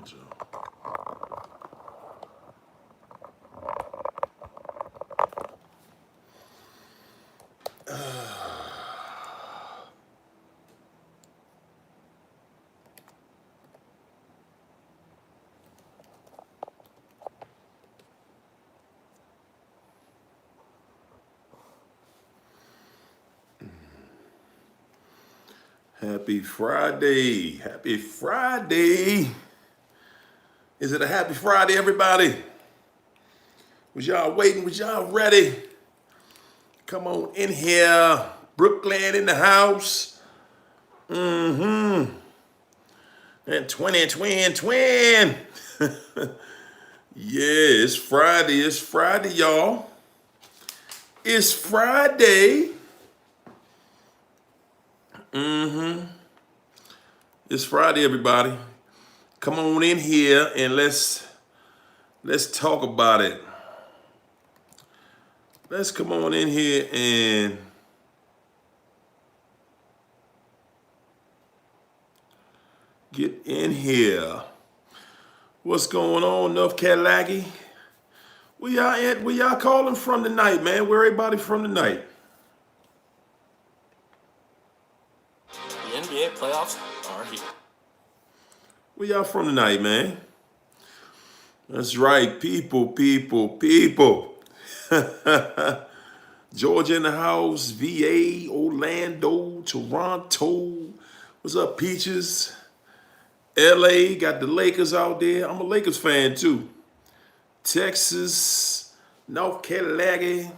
with y'all. Happy Friday. Happy Friday. Is it a happy Friday, everybody? Was y'all waiting? Was y'all ready? Come on in here. Brooklyn in the house. And twin. Yeah, it's Friday. It's Friday, y'all. It's Friday. It's Friday, everybody. Come on in here and let's talk about it. Let's come on in here and get in here. What's going on, North Carolina? Where y'all at? Where y'all calling from tonight, man? Where everybody from tonight? The NBA playoffs are here. Where y'all from tonight, man? That's right, people. Georgia in the house, VA, Orlando, Toronto. What's up, Peaches? LA, got the Lakers out there. I'm a Lakers fan too. Texas, North Carolina,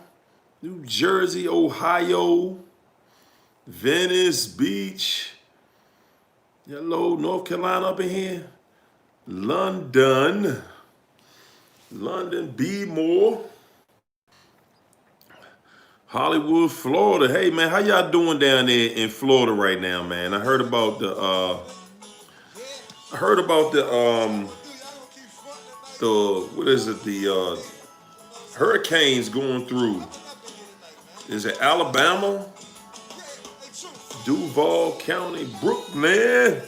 New Jersey, Ohio, Venice Beach. Hello, North Carolina up in here. London, B-more. Hollywood, Florida. Hey man, how y'all doing down there in Florida right now, man? I heard about the what is it? The hurricanes going through. Is it Alabama? Duval County, Brooklyn.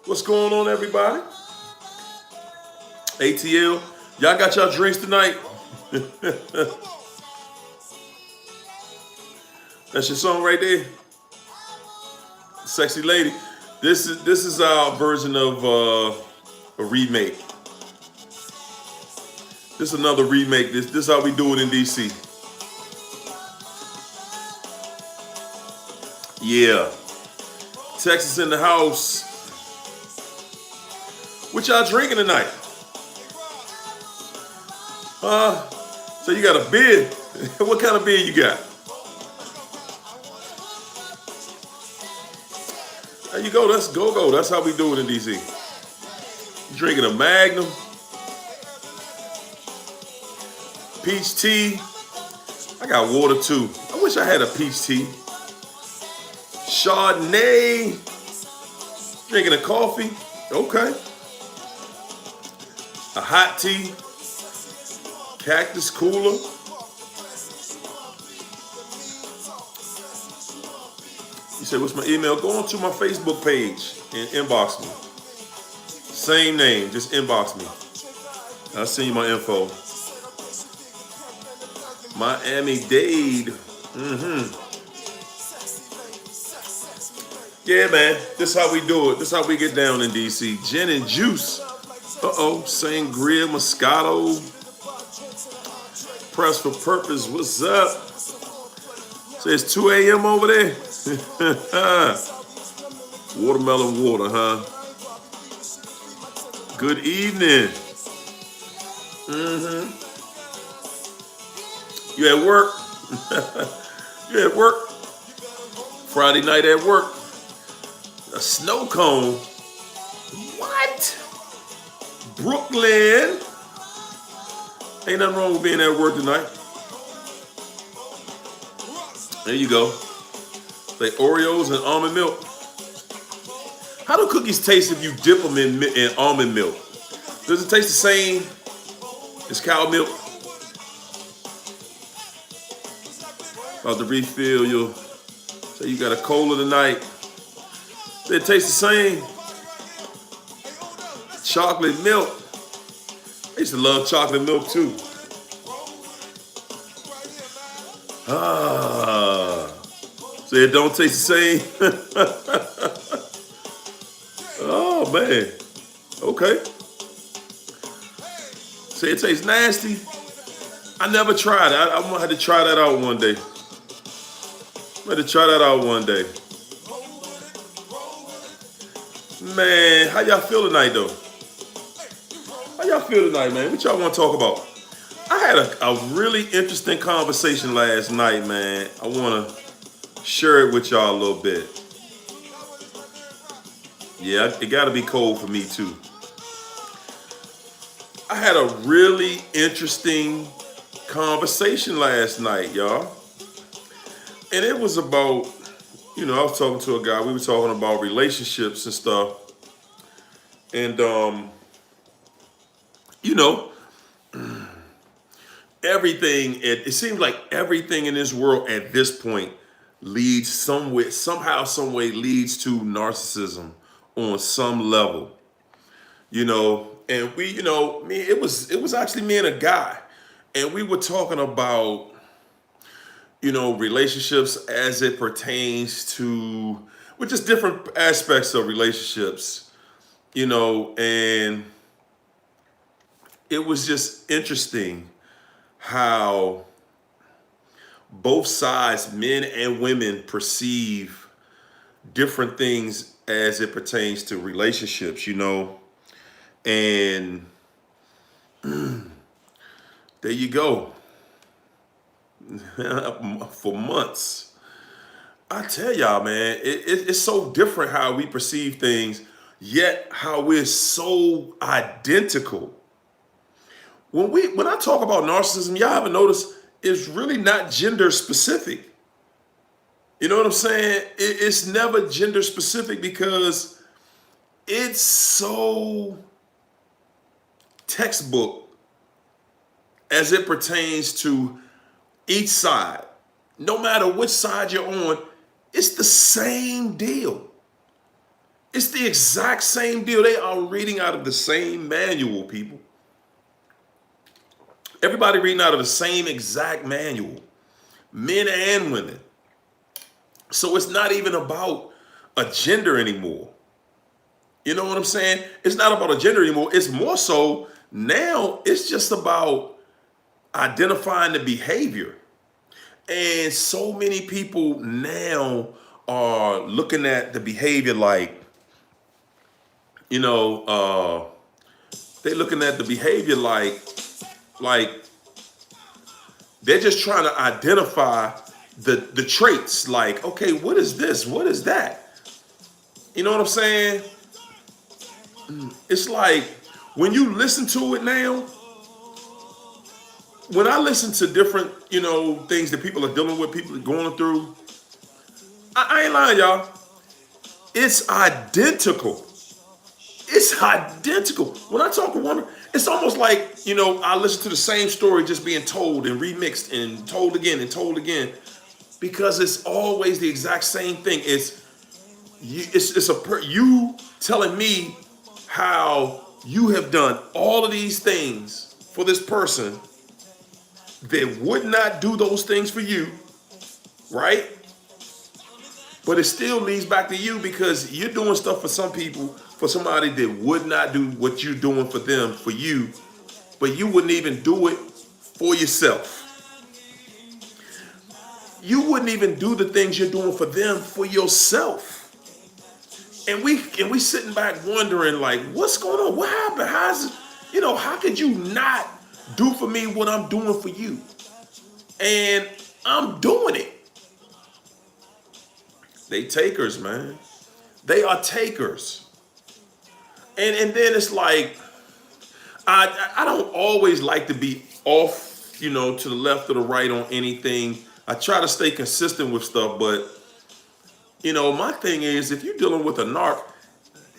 What's going on, everybody? ATL, y'all got y'all drinks tonight? That's your song right there? Sexy Lady. This is our version of a remake. This is another remake. This is how we do it in DC. Yeah. Texas in the house. What y'all drinking tonight? So you got a beer. What kind of beer you got? There you go. That's go-go. That's how we do it in DC. You drinking a Magnum. Peach tea. I got water too. I wish I had a peach tea. Chardonnay. Drinking a coffee. Okay. A hot tea. Cactus cooler. You said, what's my email? Go on to my Facebook page and inbox me. Same name, just inbox me. I'll send you my info. Miami-Dade. Yeah, man. This is how we do it. This is how we get down in DC. Gin and juice. Sangria, Moscato. Press for Purpose. What's up? Says 2 a.m. over there. Watermelon water, huh? Good evening. You at work? You at work? Friday night at work. A snow cone. What? Brooklyn. Ain't nothing wrong with being at work tonight. There you go. Like Oreos and almond milk. How do cookies taste if you dip them in almond milk? Does it taste the same as cow milk? About to refill your, say you got a cola tonight. Does it taste the same? Chocolate milk. I used to love chocolate milk too. Ah. So it don't taste the same? Oh, man. Okay. So it tastes nasty? I never tried it. I'm going to have to try that out one day. I'm going to try that out one day. Man, how y'all feel tonight, though? How y'all feel tonight, man? What y'all want to talk about? I had a really interesting conversation last night, man. I want to share it with y'all a little bit. Yeah, it got to be cold for me, too. I had a really interesting conversation last night, y'all. And it was about, I was talking to a guy. We were talking about relationships and stuff. And, everything, it seems like everything in this world at this point leads somehow, some way leads to narcissism on some level. And we, it was actually me and a guy, and we were talking about, relationships as it pertains to, with just different aspects of relationships, and it was just interesting how both sides, men and women, perceive different things as it pertains to relationships, and there you go. For months, I tell y'all, man, it's so different how we perceive things, yet how we're so identical. When I talk about narcissism, y'all ever notice it's really not gender specific. You know what I'm saying? It's never gender specific because it's so textbook as it pertains to each side. No matter which side you're on, it's the same deal. It's the exact same deal. They are reading out of the same manual, people. Everybody reading out of the same exact manual, men and women. So it's not even about a gender anymore. You know what I'm saying? It's not about a gender anymore. It's more so now it's just about identifying the behavior. And so many people now are looking at the behavior like, they're looking at the behavior like they're just trying to identify the traits. Like, okay, what is this? What is that? You know what I'm saying? It's like when you listen to it now, when I listen to different, things that people are dealing with, people are going through, I ain't lying, y'all. It's identical. It's identical. When I talk to a woman, it's almost like, I listen to the same story just being told and remixed and told again, because it's always the exact same thing. It's you telling me how you have done all of these things for this person that would not do those things for you, right? But it still leads back to you because you're doing stuff for some people, for somebody that would not do what you're doing for them, for you, but you wouldn't even do it for yourself. You wouldn't even do the things you're doing for them for yourself. And we sitting back wondering, like, what's going on? What happened? How could you not do for me what I'm doing for you? And I'm doing it. They takers, man. They are takers. And then it's like, I don't always like to be off, to the left or the right on anything. I try to stay consistent with stuff, but, my thing is, if you're dealing with a narc,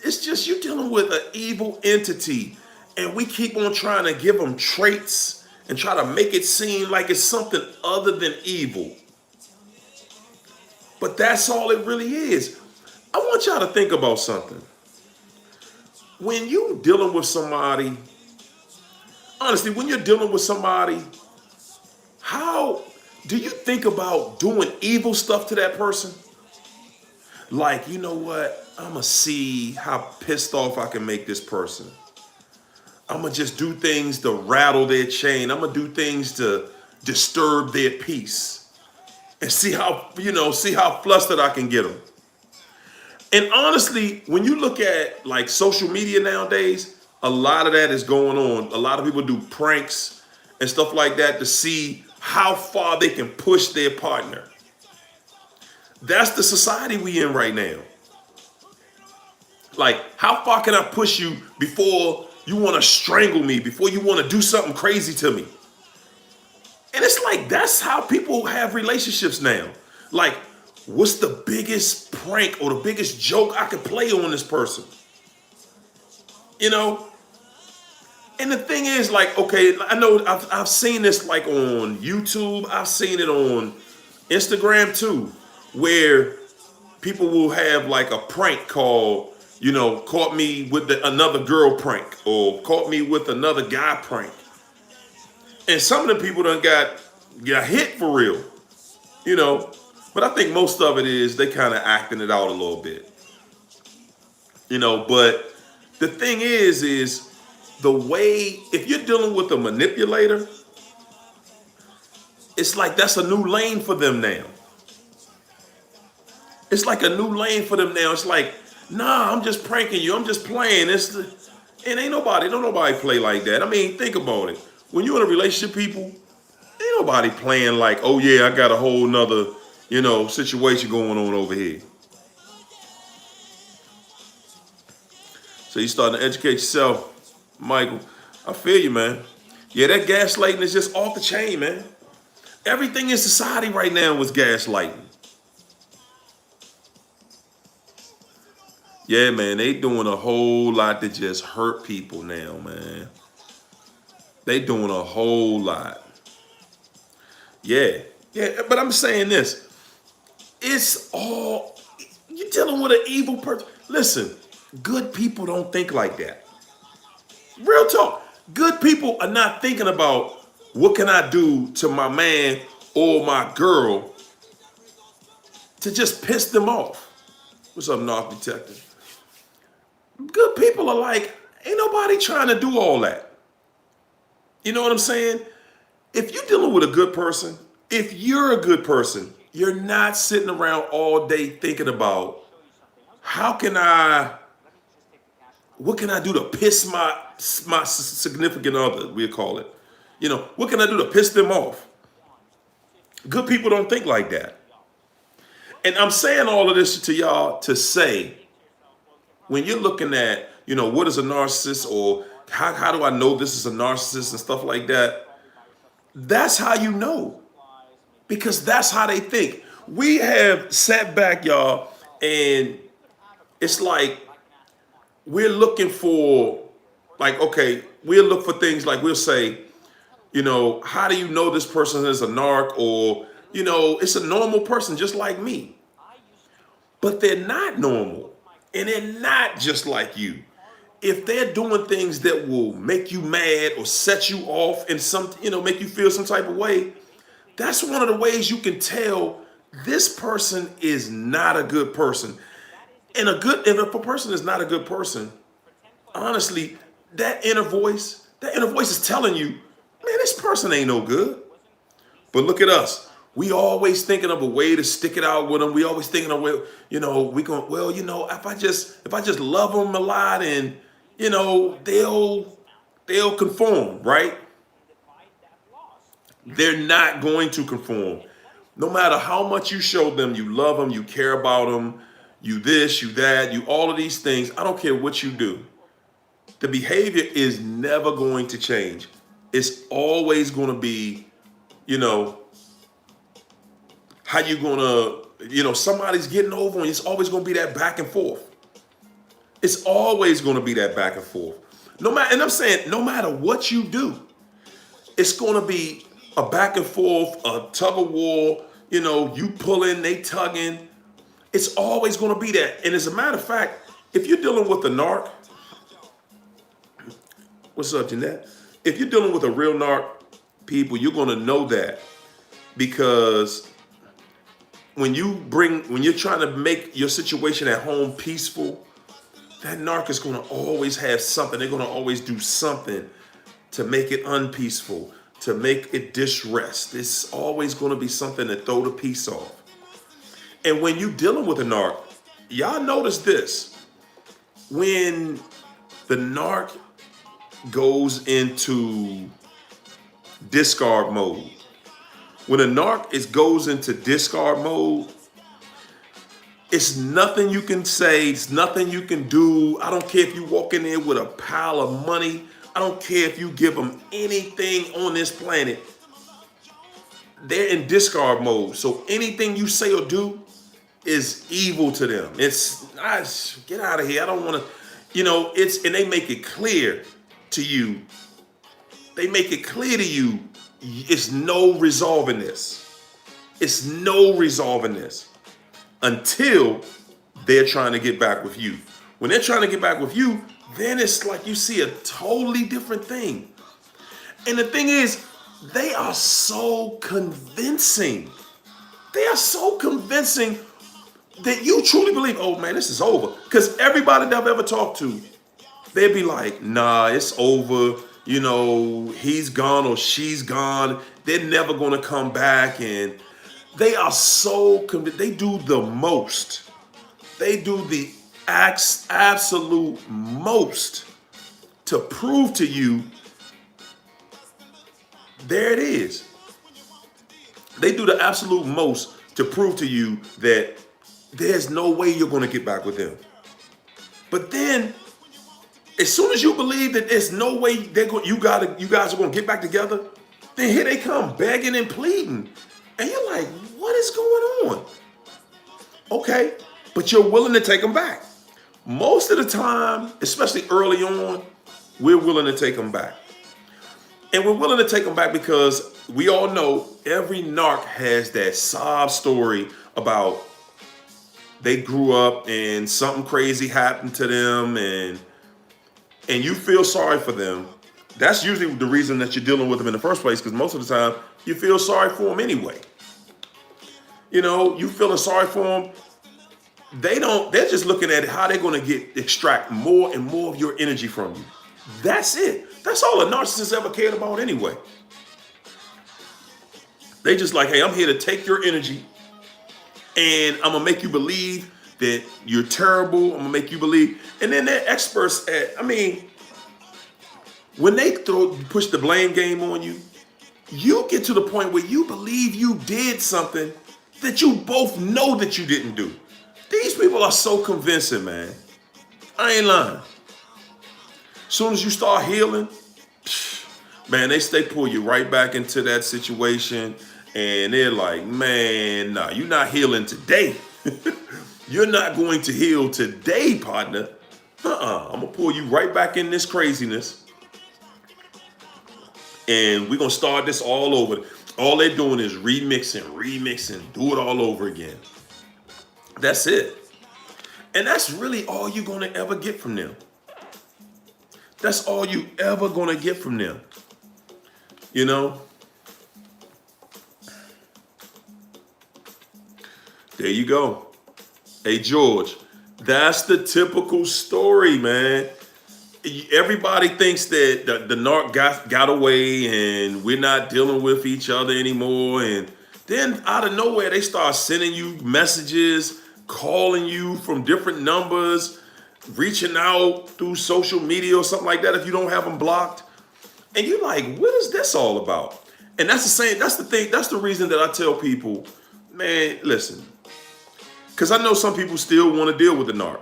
it's just you're dealing with an evil entity. And we keep on trying to give them traits and try to make it seem like it's something other than evil. But that's all it really is. I want y'all to think about something. when you dealing with somebody, honestly, when you're dealing with somebody, how do you think about doing evil stuff to that person? Like, you know what? I'm going to see how pissed off I can make this person. I'm going to just do things to rattle their chain. I'm going to do things to disturb their peace and see how flustered I can get them. And honestly, when you look at like social media nowadays, a lot of that is going on. A lot of people do pranks and stuff like that to see how far they can push their partner. That's the society we in right now. Like, how far can I push you before you want to strangle me, before you want to do something crazy to me? And it's like, that's how people have relationships now. Like, what's the biggest prank or the biggest joke I can play on this person? You know? And the thing is, like, okay, I know I've seen this like on YouTube. I've seen it on Instagram too, where people will have like a prank called, caught me with another girl prank or caught me with another guy prank. And some of the people done got hit for real, But I think most of it is they kind of acting it out a little bit, But the thing is the way, if you're dealing with a manipulator, it's like that's a new lane for them now. It's like a new lane for them now. It's like, nah, I'm just pranking you. I'm just playing. And don't nobody play like that. I mean, think about it. When you're in a relationship, people, ain't nobody playing like, oh yeah, I got a whole nother, situation going on over here. So you starting to educate yourself, Michael. I feel you, man. Yeah, that gaslighting is just off the chain, man. Everything in society right now was gaslighting. Yeah, man, they doing a whole lot to just hurt people now, man. They doing a whole lot. Yeah, but I'm saying this. You're dealing with an evil person. Listen, good people don't think like that. Real talk. Good people are not thinking about what can I do to my man or my girl to just piss them off. What's up, Narc Detective? Good people are like, ain't nobody trying to do all that. You know what I'm saying? If you're dealing with a good person, if you're a good person, you're not sitting around all day thinking about what can I do to piss my significant other, we call it. What can I do to piss them off? Good people don't think like that. And I'm saying all of this to y'all to say, when you're looking at, what is a narcissist or how do I know this is a narcissist and stuff like that, that's how you know. Because that's how they think. We have sat back, y'all, and it's like we're looking for, like, okay, we'll look for things like we'll say, how do you know this person is a narc or, it's a normal person just like me. But they're not normal and they're not just like you. If they're doing things that will make you mad or set you off and make you feel some type of way, that's one of the ways you can tell this person is not a good person. And if a person is not a good person, honestly, that inner voice is telling you, man, this person ain't no good. But look at us. We always thinking of a way to stick it out with them. We always thinking of, if I just love them a lot and, they'll conform, right? They're not going to conform. No matter how much you show them, you love them, you care about them, you this, you that, you all of these things. I don't care what you do. The behavior is never going to change. It's always going to be, how you going to, somebody's getting over and it's always going to be that back and forth. It's always going to be that back and forth. And I'm saying, no matter what you do, it's going to be a back and forth, a tug of war, you pulling, they tugging. It's always going to be that. And as a matter of fact, if you're dealing with a narc, What's up, Jeanette? If you're dealing with a real narc, people, you're gonna know that because when you're trying to make your situation at home peaceful, that narc is gonna always have something. They're gonna always do something to make it unpeaceful, to make it disrest. It's always gonna be something to throw the peace off. And when you dealing with a narc, y'all notice this. When the narc goes into discard mode, when a narc goes into discard mode, it's nothing you can say, it's nothing you can do. I don't care if you walk in there with a pile of money. I don't care if you give them anything on this planet. They're in discard mode. So anything you say or do is evil to them. Get out of here. I don't want to, and they make it clear to you. They make it clear to you, it's no resolving this. It's no resolving this until they're trying to get back with you. When they're trying to get back with you, then it's like you see a totally different thing. And the thing is, they are so convincing. They are so convincing that you truly believe, oh man, this is over. Because everybody that I've ever talked to, they'd be like, nah, it's over. He's gone or she's gone. They're never going to come back. And they are so convinced. They do the most. They do the absolute most to prove to you, there it is. They do the absolute most to prove to you that there's no way you're going to get back with them. But then, as soon as you believe that there's no way you guys are going to get back together, then here they come begging and pleading. And you're like, what is going on? Okay, but you're willing to take them back. Most of the time, especially early on, we're willing to take them back. And we're willing to take them back because we all know every narc has that sob story about they grew up and something crazy happened to them and you feel sorry for them. That's usually the reason that you're dealing with them in the first place, because most of the time you feel sorry for them anyway. You feeling sorry for them. They're just looking at how they're going to extract more and more of your energy from you. That's it. That's all a narcissist ever cared about anyway. They just like, hey, I'm here to take your energy and I'm going to make you believe that you're terrible. I'm going to make you believe. And then they're experts when they push the blame game on you, you get to the point where you believe you did something that you both know that you didn't do. These people are so convincing, man. I ain't lying. Soon as you start healing, man, they pull you right back into that situation. And they're like, man, nah, you're not healing today. You're not going to heal today, partner. I'm going to pull you right back in this craziness. And we're going to start this all over. All they're doing is remixing, do it all over again. That's it. And that's really all you're going to ever get from them. That's all you ever going to get from them. There you go. Hey, George, that's the typical story, man. Everybody thinks that the narc got away and we're not dealing with each other anymore. And then out of nowhere, they start sending you messages, calling you from different numbers, reaching out through social media or something like that if you don't have them blocked. And you're like, what is this all about? And that's the reason that I tell people, man, listen, because I know some people still want to deal with the narc.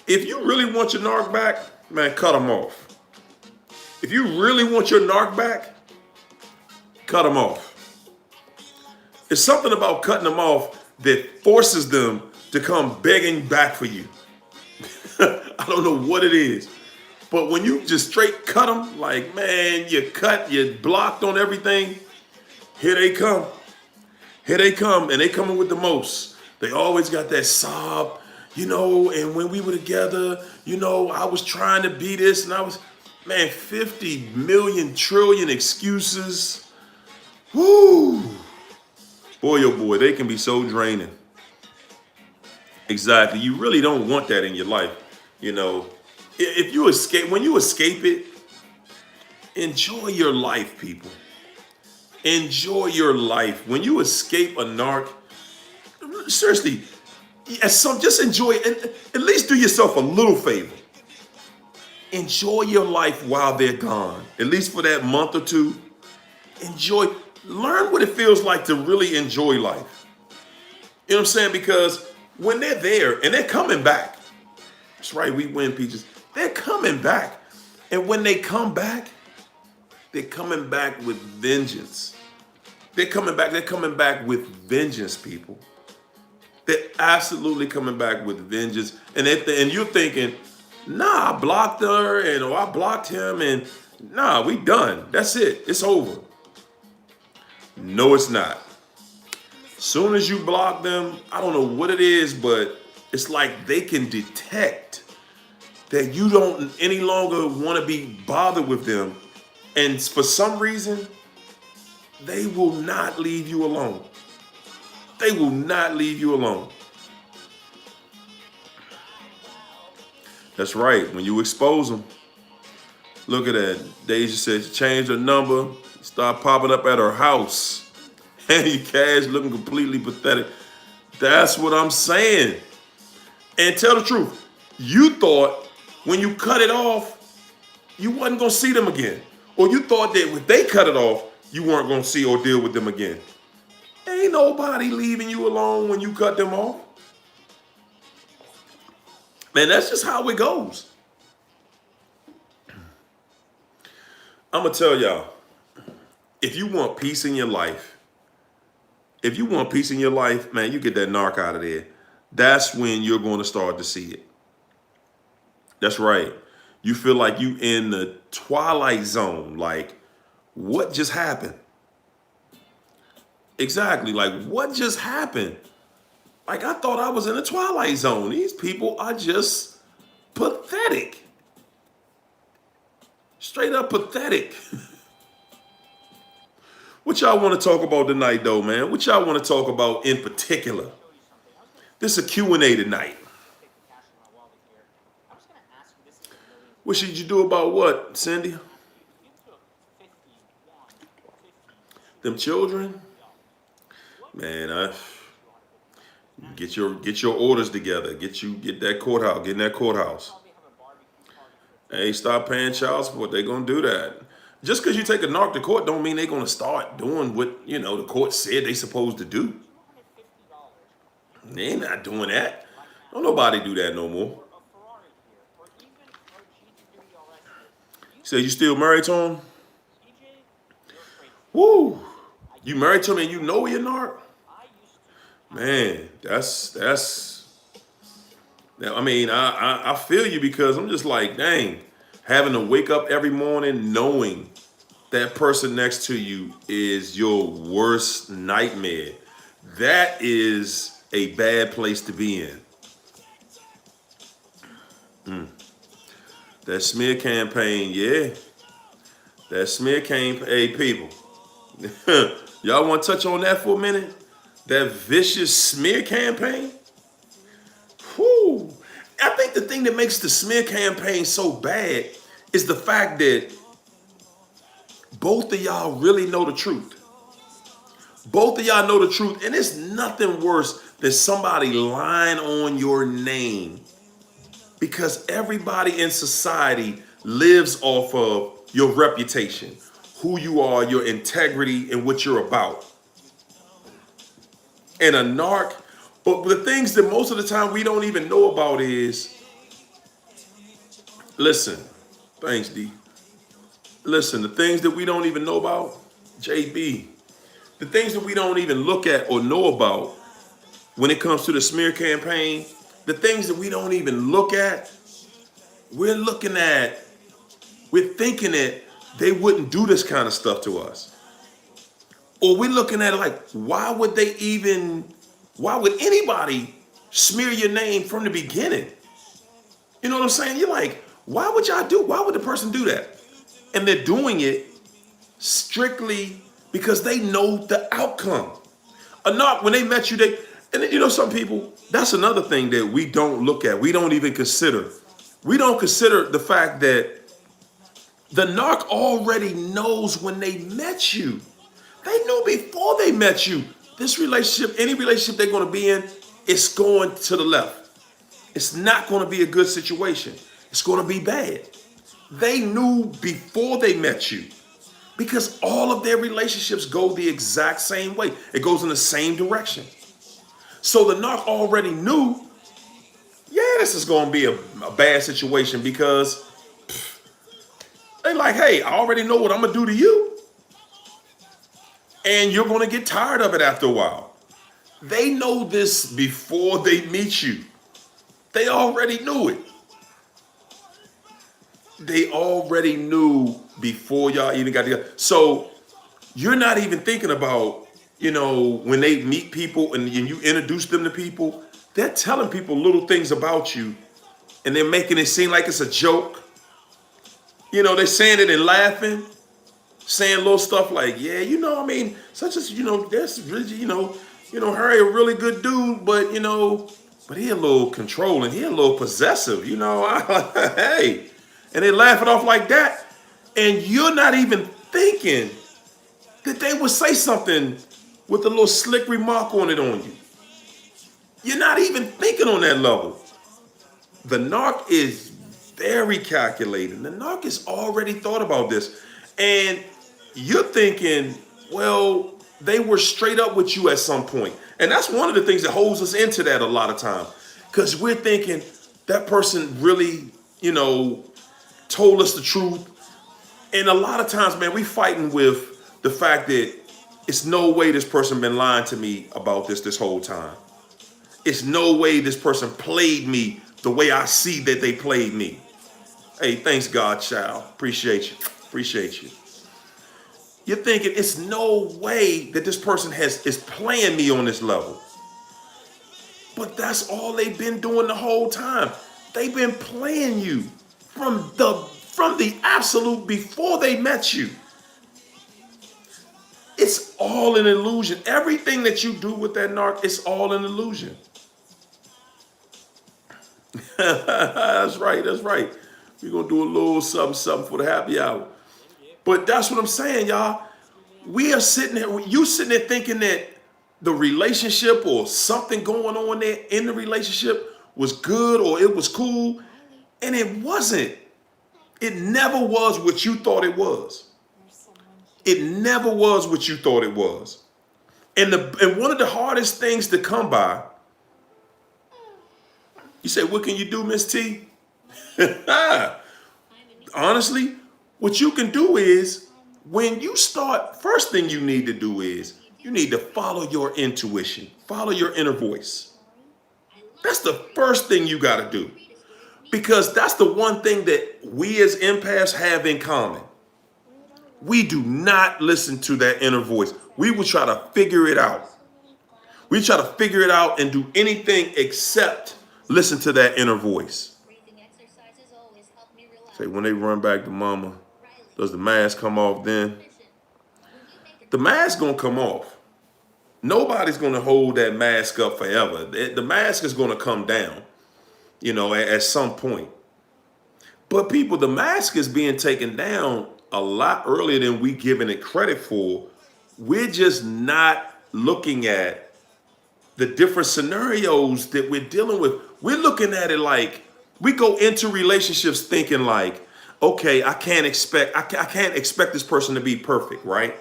If you really want your narc back, man, cut them off. If you really want your narc back, cut them off. It's something about cutting them off that forces them to come begging back for you. I don't know what it is. But when you just straight cut them, like, man, you're blocked on everything, here they come. Here they come, and they coming with the most. They always got that sob, and when we were together, I was trying to be this and I was, man, 50 million trillion excuses. Woo! Boy, oh boy, they can be so draining. Exactly. You really don't want that in your life. You know, if you escape, when you escape it, enjoy your life, people. Enjoy your life. When you escape a narc, seriously, just enjoy it. And at least do yourself a little favor. Enjoy your life while they're gone. At least for that month or two. Learn what it feels like to really enjoy life. You know what I'm saying? Because when they're there and they're coming back, that's right, we win, Peaches. They're coming back. And when they come back, they're coming back with vengeance. They're coming back with vengeance, people. They're absolutely coming back with vengeance. And you're thinking, nah, I blocked her or I blocked him and nah, we done. That's it. It's over. No, it's not. Soon as you block them, I don't know what it is, but it's like they can detect that you don't any longer want to be bothered with them. And for some reason, they will not leave you alone. They will not leave you alone. That's right. When you expose them, look at that. Deja says change her number, start popping up at her house. Handy cash looking completely pathetic. That's what I'm saying. And tell the truth, you thought when you cut it off, you wasn't going to see them again. Or you thought that if they cut it off, you weren't going to see or deal with them again. Ain't nobody leaving you alone when you cut them off. Man, that's just how it goes. I'm going to tell y'all, if you want peace in your life, man, you get that narc out of there. That's when you're going to start to see it. That's right. You feel like you in the twilight zone. Like, what just happened? Exactly. Like, what just happened? Like, I thought I was in a twilight zone. These people are just pathetic. Straight up pathetic. What y'all want to talk about tonight, though, man? What y'all want to talk about in particular? This is a Q&A tonight. What should you do about what, Cindy? Them children? Man, get your orders together. Get that courthouse. Get in that courthouse. Hey, stop paying child support. They're gonna do that. Just because you take a narc to court don't mean they're gonna start doing what the court said they supposed to do. They ain't not doing that. Don't nobody do that no more. Say you still married to him? Woo! You married to him and you know you're narc? Man, that's. I mean, I feel you because I'm just like, dang, having to wake up every morning knowing that person next to you is your worst nightmare. That is a bad place to be in. That smear campaign, yeah. That smear campaign, hey, people. Y'all want to touch on that for a minute? That vicious smear campaign? Whew. I think the thing that makes the smear campaign so bad is the fact that both of y'all really know the truth. Both of y'all know the truth, and it's nothing worse than somebody lying on your name. Because everybody in society lives off of your reputation, who you are, your integrity, and what you're about. And a narc, but the things that most of the time we don't even know about is, listen, thanks, D. Listen, the things that we don't even know about, JB, the things that we don't even look at or know about when it comes to the smear campaign, the things that we don't even look at, we're thinking that they wouldn't do this kind of stuff to us. Or we're looking at it like, why would anybody smear your name from the beginning. You know what I'm saying? You're like, why would the person do that? And they're doing it strictly because they know the outcome. When they met you, some people, that's another thing that we don't look at. We don't even consider. We don't consider the fact that the narc already knows when they met you. They knew before they met you. This relationship, any relationship they're going to be in, it's going to the left. It's not going to be a good situation. It's going to be bad. They knew before they met you because all of their relationships go the exact same way. It goes in the same direction. So the narc already knew, this is going to be a bad situation because they like, hey, I already know what I'm going to do to you. And you're going to get tired of it after a while. They know this before they meet you. They already knew it. They already knew before y'all even got together. So you're not even thinking about, when they meet people and you introduce them to people, they're telling people little things about you and they're making it seem like it's a joke. They're saying it and laughing, saying little stuff like, such as, that's really, Harry a really good dude, but he a little controlling, he a little possessive, hey. And they laugh it off like that. And you're not even thinking that they would say something with a little slick remark on you. You're not even thinking on that level. The narc is very calculating. The narc has already thought about this. And you're thinking, well, they were straight up with you at some point. And that's one of the things that holds us into that a lot of time. Because we're thinking that person really, told us the truth. And a lot of times, man, we fighting with the fact that it's no way this person been lying to me about this whole time. It's no way this person played me the way I see that they played me. Hey, thanks God, child. Appreciate you. You're thinking it's no way that this person is playing me on this level. But that's all they've been doing the whole time. They've been playing you from the absolute before they met you. It's all an illusion. Everything that you do with that narc, it's all an illusion. That's right. We're going to do a little something for the happy hour. But that's what I'm saying, y'all. We are sitting there thinking that the relationship or something going on there in the relationship was good or it was cool. And it wasn't. It never was what you thought it was. It never was what you thought it was. And one of the hardest things to come by, you say, what can you do, Miss T? Honestly, what you can do is when you start, first thing you need to do is you need to follow your intuition, follow your inner voice. That's the first thing you got to do. Because that's the one thing that we as empaths have in common. We do not listen to that inner voice. We will try to figure it out. We try to figure it out and do anything except listen to that inner voice. Say, when they run back to mama, does the mask come off then? The mask gonna come off. Nobody's gonna hold that mask up forever. The mask is gonna come down, at some point. But people, the mask is being taken down a lot earlier than we giving it credit for. We're just not looking at the different scenarios that we're dealing with. We're looking at it like we go into relationships thinking like, okay, I can't expect this person to be perfect, right?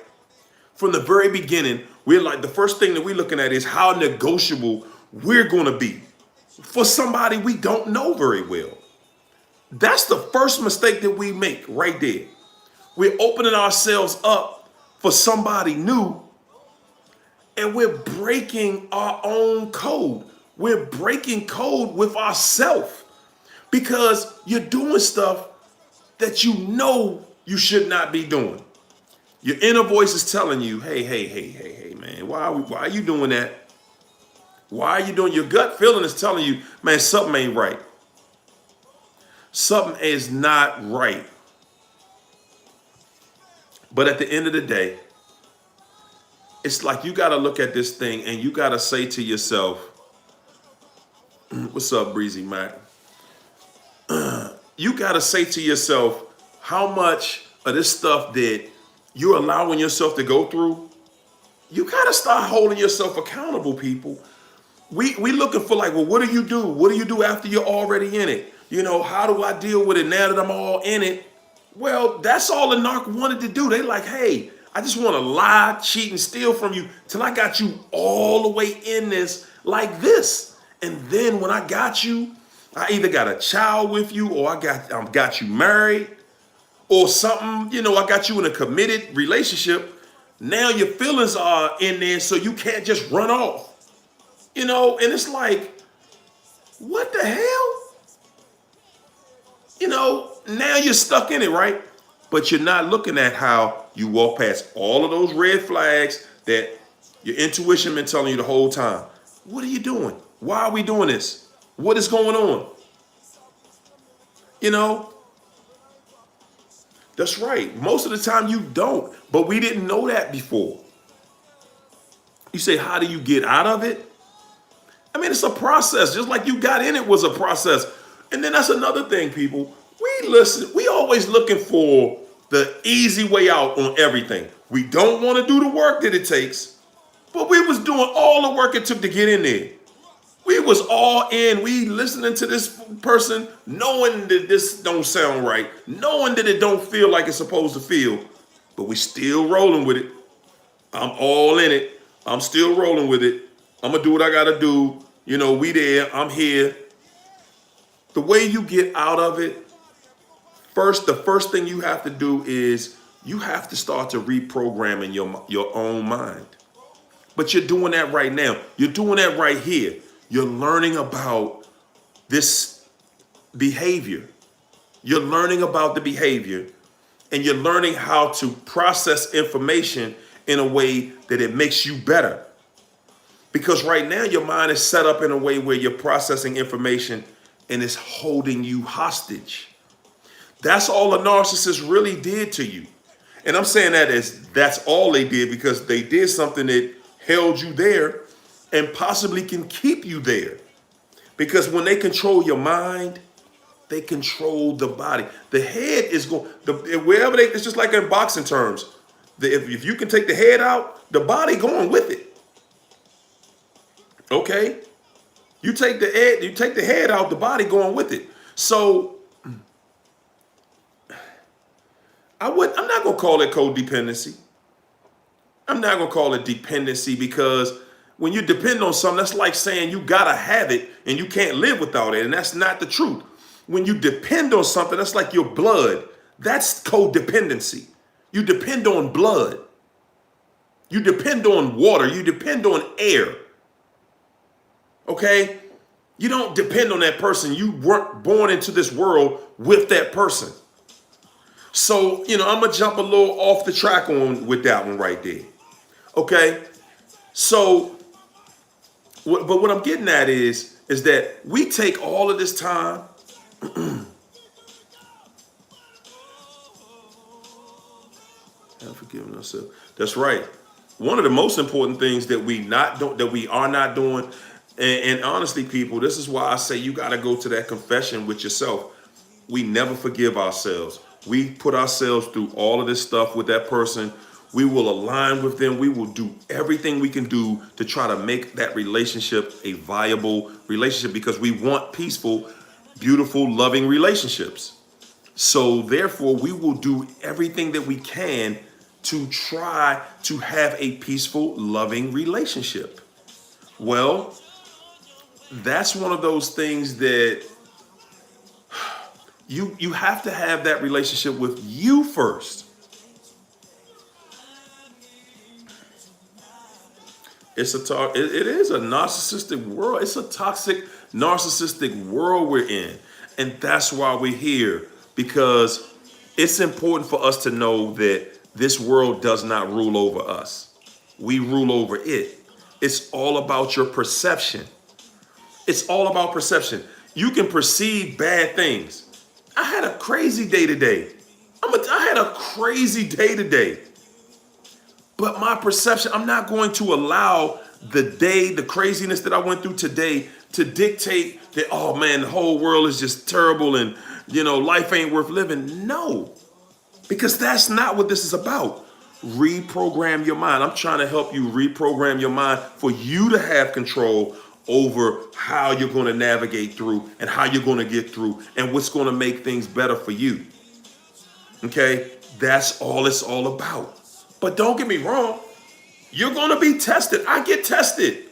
From the very beginning, we're like, the first thing that we're looking at is how negotiable we're going to be for somebody we don't know very well. That's the first mistake that we make right there. We're opening ourselves up for somebody new, and we're breaking our own code. We're breaking code with ourselves because you're doing stuff that you know you should not be doing. Your inner voice is telling you, hey, man, why are you doing that? Why are you doing? Your gut feeling is telling you, man, something ain't right. Something is not right. But at the end of the day, it's like you got to look at this thing and you got to say to yourself, what's up, Breezy Mac? You got to say to yourself, how much of this stuff that you're allowing yourself to go through, you got to start holding yourself accountable, people. We looking for like, well, what do you do? What do you do after you're already in it? You know, how do I deal with it now that I'm all in it? Well, that's all the narc wanted to do. They like, hey, I just want to lie, cheat, and steal from you till I got you all the way in this like this. And then when I got you, I either got a child with you or I got you married or something, you know, I got you in a committed relationship. Now your feelings are in there so you can't just run off. You know, and it's like, what the hell? You know, now you're stuck in it, right? But you're not looking at how you walk past all of those red flags that your intuition been telling you the whole time. What are you doing? Why are we doing this? What is going on? You know, that's right. Most of the time you don't, but we didn't know that before. You say, how do you get out of it? I mean, it's a process. Just like you got in it was a process. And then that's another thing, people. We always looking for the easy way out on everything. We don't want to do the work that it takes, but we was doing all the work it took to get in there. We was all in. We listening to this person, knowing that this don't sound right, knowing that it don't feel like it's supposed to feel, but we still rolling with it. I'm all in it. I'm still rolling with it. I'm going to do what I got to do. You know, we there. I'm here. The way you get out of it, the first thing you have to do is you have to start to reprogram in your own mind. But you're doing that right now. You're doing that right here. You're learning about this behavior. You're learning about the behavior, and you're learning how to process information in a way that it makes you better. Because right now your mind is set up in a way where you're processing information and it's holding you hostage. That's all a narcissist really did to you. And I'm saying that as that's all they did because they did something that held you there and possibly can keep you there. Because when they control your mind, they control the body. The head is going, wherever it's just like in boxing terms. If you can take the head out, the body going with it. Okay? You take the head out, the body going with it. So I'm not gonna call it codependency. I'm not gonna call it dependency because when you depend on something, that's like saying you gotta have it and you can't live without it, and that's not the truth. When you depend on something, that's like your blood. That's codependency. You depend on blood. You depend on water. You depend on air. Okay? You don't depend on that person. You weren't born into this world with that person. So, you know, I'm going to jump a little off the track with that one right there. Okay? So, but what I'm getting at is that we take all of this time and forgiving ourselves. That's right. One of the most important things that we are not doing, and honestly, people, this is why I say you got to go to that confession with yourself. We never forgive ourselves. We put ourselves through all of this stuff with that person. We will align with them. We will do everything we can do to try to make that relationship a viable relationship because we want peaceful, beautiful, loving relationships. So therefore, we will do everything that we can to try to have a peaceful, loving relationship. Well, that's one of those things that you have to have that relationship with you first. It is a narcissistic world. It's a toxic, narcissistic world we're in. And that's why we're here, because it's important for us to know that this world does not rule over us. We rule over it. It's all about your perception. It's all about perception. You can perceive bad things. I had a crazy day today. I had a crazy day today. But my perception, I'm not going to allow the craziness that I went through today to dictate that, oh man, the whole world is just terrible and, life ain't worth living. No, because that's not what this is about. Reprogram your mind. I'm trying to help you reprogram your mind for you to have control over how you're going to navigate through and how you're going to get through and what's going to make things better for you. Okay, that's all it's all about. But don't get me wrong, you're going to be tested. I get tested.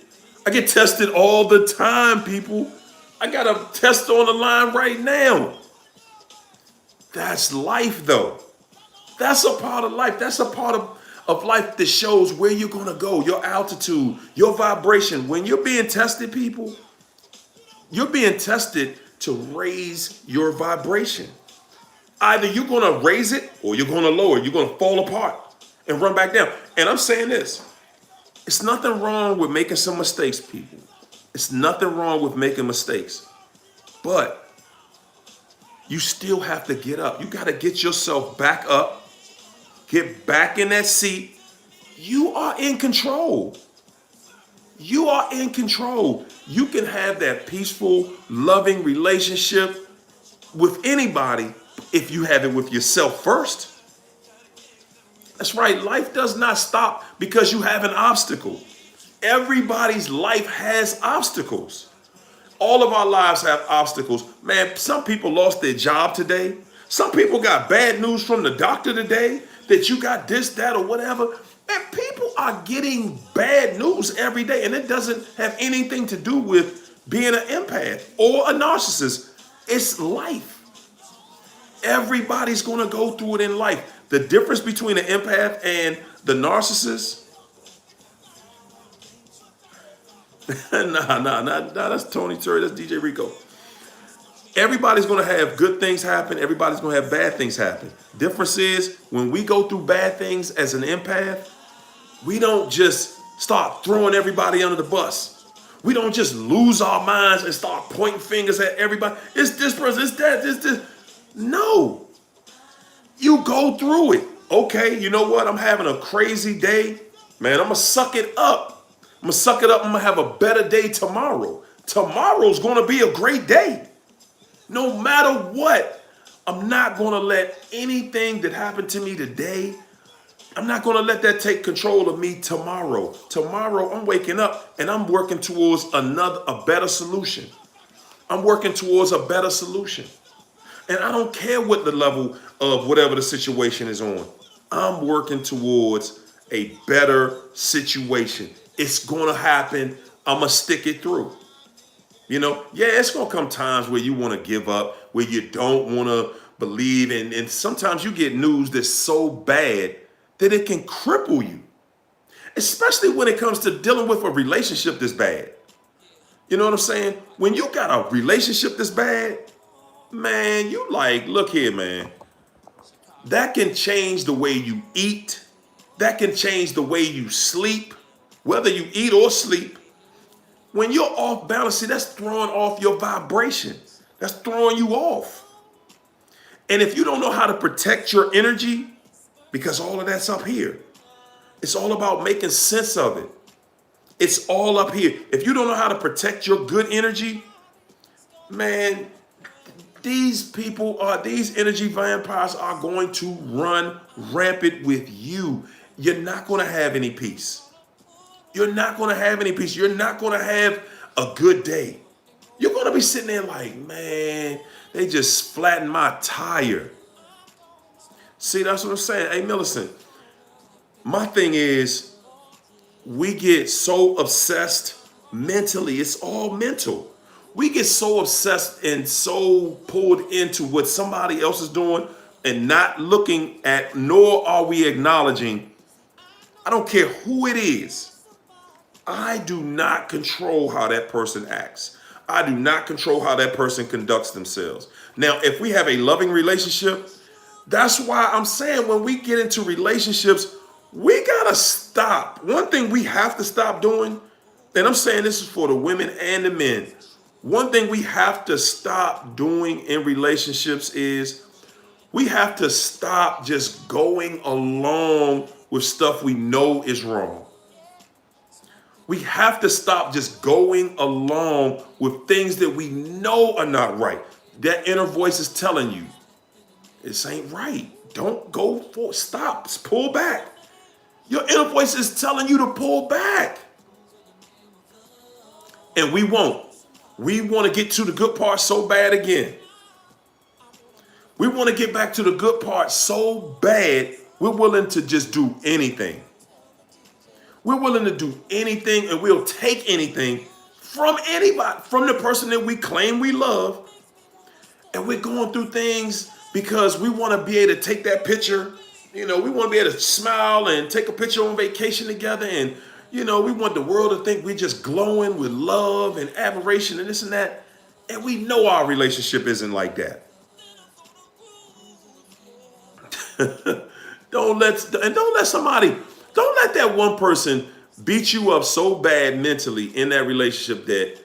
I get tested all the time, people. I got a test on the line right now. That's life, though. That's a part of life. That's a part of life that shows where you're going to go, your altitude, your vibration. When you're being tested, people, you're being tested to raise your vibration. Either you're going to raise it or you're going to lower it. You're going to fall apart and run back down. And I'm saying this. It's nothing wrong with making some mistakes, people. It's nothing wrong with making mistakes. But you still have to get up. You got to get yourself back up. Get back in that seat. You are in control. You are in control. You can have that peaceful, loving relationship with anybody if you have it with yourself first. That's right. Life does not stop because you have an obstacle. Everybody's life has obstacles. All of our lives have obstacles. Man, some people lost their job today. Some people got bad news from the doctor today that you got this, that, or whatever. Man, people are getting bad news every day, and it doesn't have anything to do with being an empath or a narcissist. It's life. Everybody's going to go through it in life. The difference between an empath and the narcissist, nah, that's Tony Terry, that's DJ Rico. Everybody's going to have good things happen. Everybody's going to have bad things happen. Difference is when we go through bad things as an empath, we don't just start throwing everybody under the bus. We don't just lose our minds and start pointing fingers at everybody. It's this person, it's that, this. No. You go through it. Okay, you know what? I'm having a crazy day. Man, I'm going to suck it up. I'm going to suck it up. I'm going to have a better day tomorrow. Tomorrow's going to be a great day. No matter what, I'm not going to let anything that happened to me today, I'm not going to let that take control of me tomorrow. Tomorrow, I'm waking up and I'm working towards a better solution. I'm working towards a better solution. And I don't care what the level of whatever the situation is on. I'm working towards a better situation. It's going to happen. I'm going to stick it through. It's going to come times where you want to give up, where you don't want to believe. And sometimes you get news that's so bad that it can cripple you, especially when it comes to dealing with a relationship that's bad. You know what I'm saying? When you got a relationship that's bad, man, you look here, man. That can change the way you eat. That can change the way you sleep, whether you eat or sleep. When you're off balance, see, that's throwing off your vibration. That's throwing you off. And if you don't know how to protect your energy, because all of that's up here, it's all about making sense of it. It's all up here. If you don't know how to protect your good energy, man, these energy vampires are going to run rampant with you. You're not going to have any peace. You're not going to have any peace. You're not going to have a good day. You're going to be sitting there like, man, they just flattened my tire. See, that's what I'm saying. Hey, Millicent, my thing is we get so obsessed mentally. It's all mental. We get so obsessed and so pulled into what somebody else is doing and not looking at, nor are we acknowledging. I don't care who it is. I do not control how that person acts. I do not control how that person conducts themselves. Now, if we have a loving relationship, that's why I'm saying when we get into relationships, we got to stop. One thing we have to stop doing and I'm saying this is for the women and the men. One thing we have to stop doing in relationships is we have to stop just going along with stuff we know is wrong. We have to stop just going along with things that we know are not right. That inner voice is telling you, this ain't right. Don't go for, stop, pull back. Your inner voice is telling you to pull back. And we won't. We want to get to the good part so bad again. We want to get back to the good part so bad, we're willing to just do anything. We're willing to do anything, and we'll take anything from anybody, from the person that we claim we love. And we're going through things because we want to be able to take that picture. You know, we want to be able to smile and take a picture on vacation together. And, you know, we want the world to think we're just glowing with love and admiration and this and that. And we know our relationship isn't like that. Don't let that one person beat you up so bad mentally in that relationship that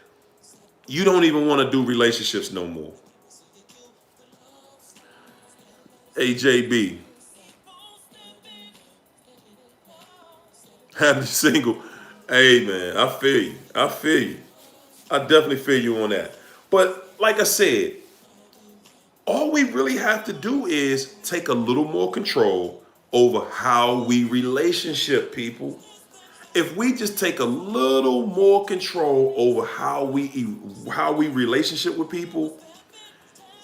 you don't even want to do relationships no more. AJB. Happy single. Hey man, I feel you. I feel you. I definitely feel you on that. But like I said, all we really have to do is take a little more control over how we relationship people. If we just take a little more control over how we relationship with people,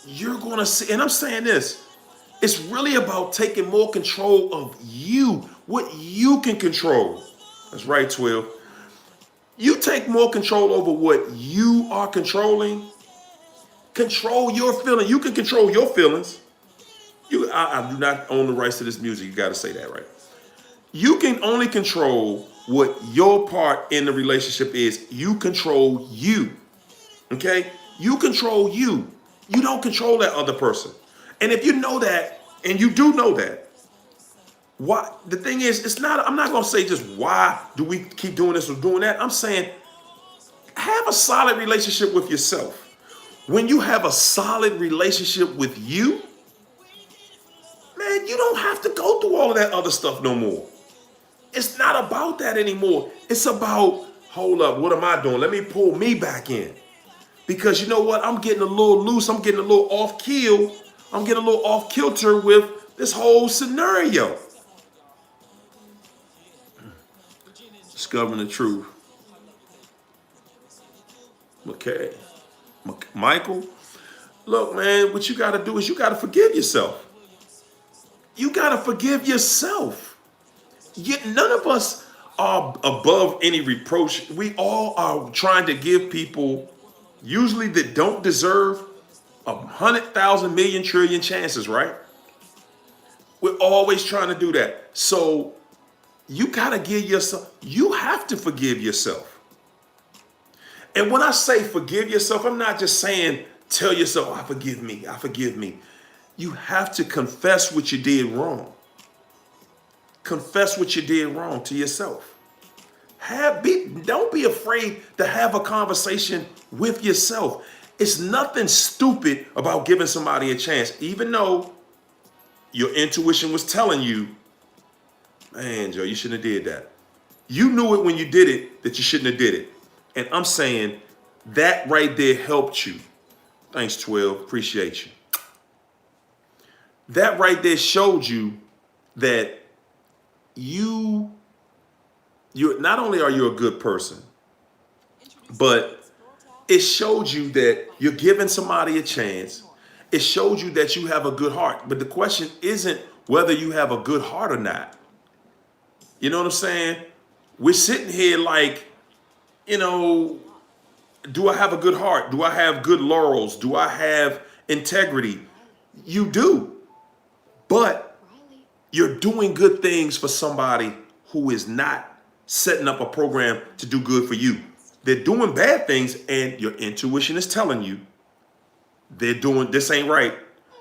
you're gonna see. And I'm saying this, it's really about taking more control of you, what you can control. That's right, 12. You take more control over what you are controlling. Control your feelings. You can control your feelings. I do not own the rights to this music. You got to say that, right? You can only control what your part in the relationship is. You control you. Okay? You control you. You don't control that other person. And if you know that, and you do know that, why the thing is, it's not, I'm not gonna say just why do we keep doing this or doing that. I'm saying have a solid relationship with yourself. When you have a solid relationship with you, man, you don't have to go through all of that other stuff no more. It's not about that anymore. It's about, hold up, what am I doing? Let me pull me back in. Because you know what? I'm getting a little loose. I'm getting a little off keel. I'm getting a little off kilter with this whole scenario. Discovering the truth. Okay. Michael, look, man, what you got to do is you got to forgive yourself. You got to forgive yourself. None of us are above any reproach. We all are trying to give people, usually that don't deserve, 100,000 million trillion chances, right? We're always trying to do that. So you got to give yourself, you have to forgive yourself. And when I say forgive yourself, I'm not just saying tell yourself, I forgive me, I forgive me. You have to confess what you did wrong. Confess what you did wrong to yourself. Don't be afraid to have a conversation with yourself. It's nothing stupid about giving somebody a chance, even though your intuition was telling you, man, Joe, you shouldn't have did that. You knew it when you did it that you shouldn't have did it. And I'm saying that right there helped you. Thanks, 12. Appreciate you. That right there showed you that you're not only are you a good person, but it showed you that you're giving somebody a chance. It showed you that you have a good heart. But the question isn't whether you have a good heart or not. You know what I'm saying? We're sitting here like, you know, do I have a good heart? Do I have good laurels? Do I have integrity? You do. But you're doing good things for somebody who is not setting up a program to do good for you. They're doing bad things, and your intuition is telling you they're doing, this ain't right.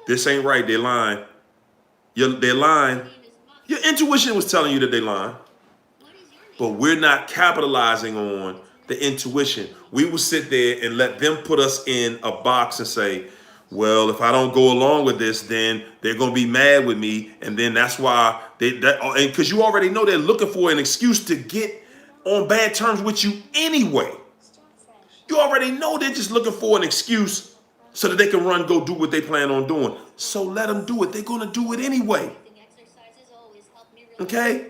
This ain't right. They're lying. They're lying. Your intuition was telling you that they're lying. But we're not capitalizing on the intuition. We will sit there and let them put us in a box and say, well, if I don't go along with this, then they're going to be mad with me. And then that's why because you already know they're looking for an excuse to get on bad terms with you anyway. You already know they're just looking for an excuse so that they can go do what they plan on doing. So let them do it. They're going to do it anyway. Okay?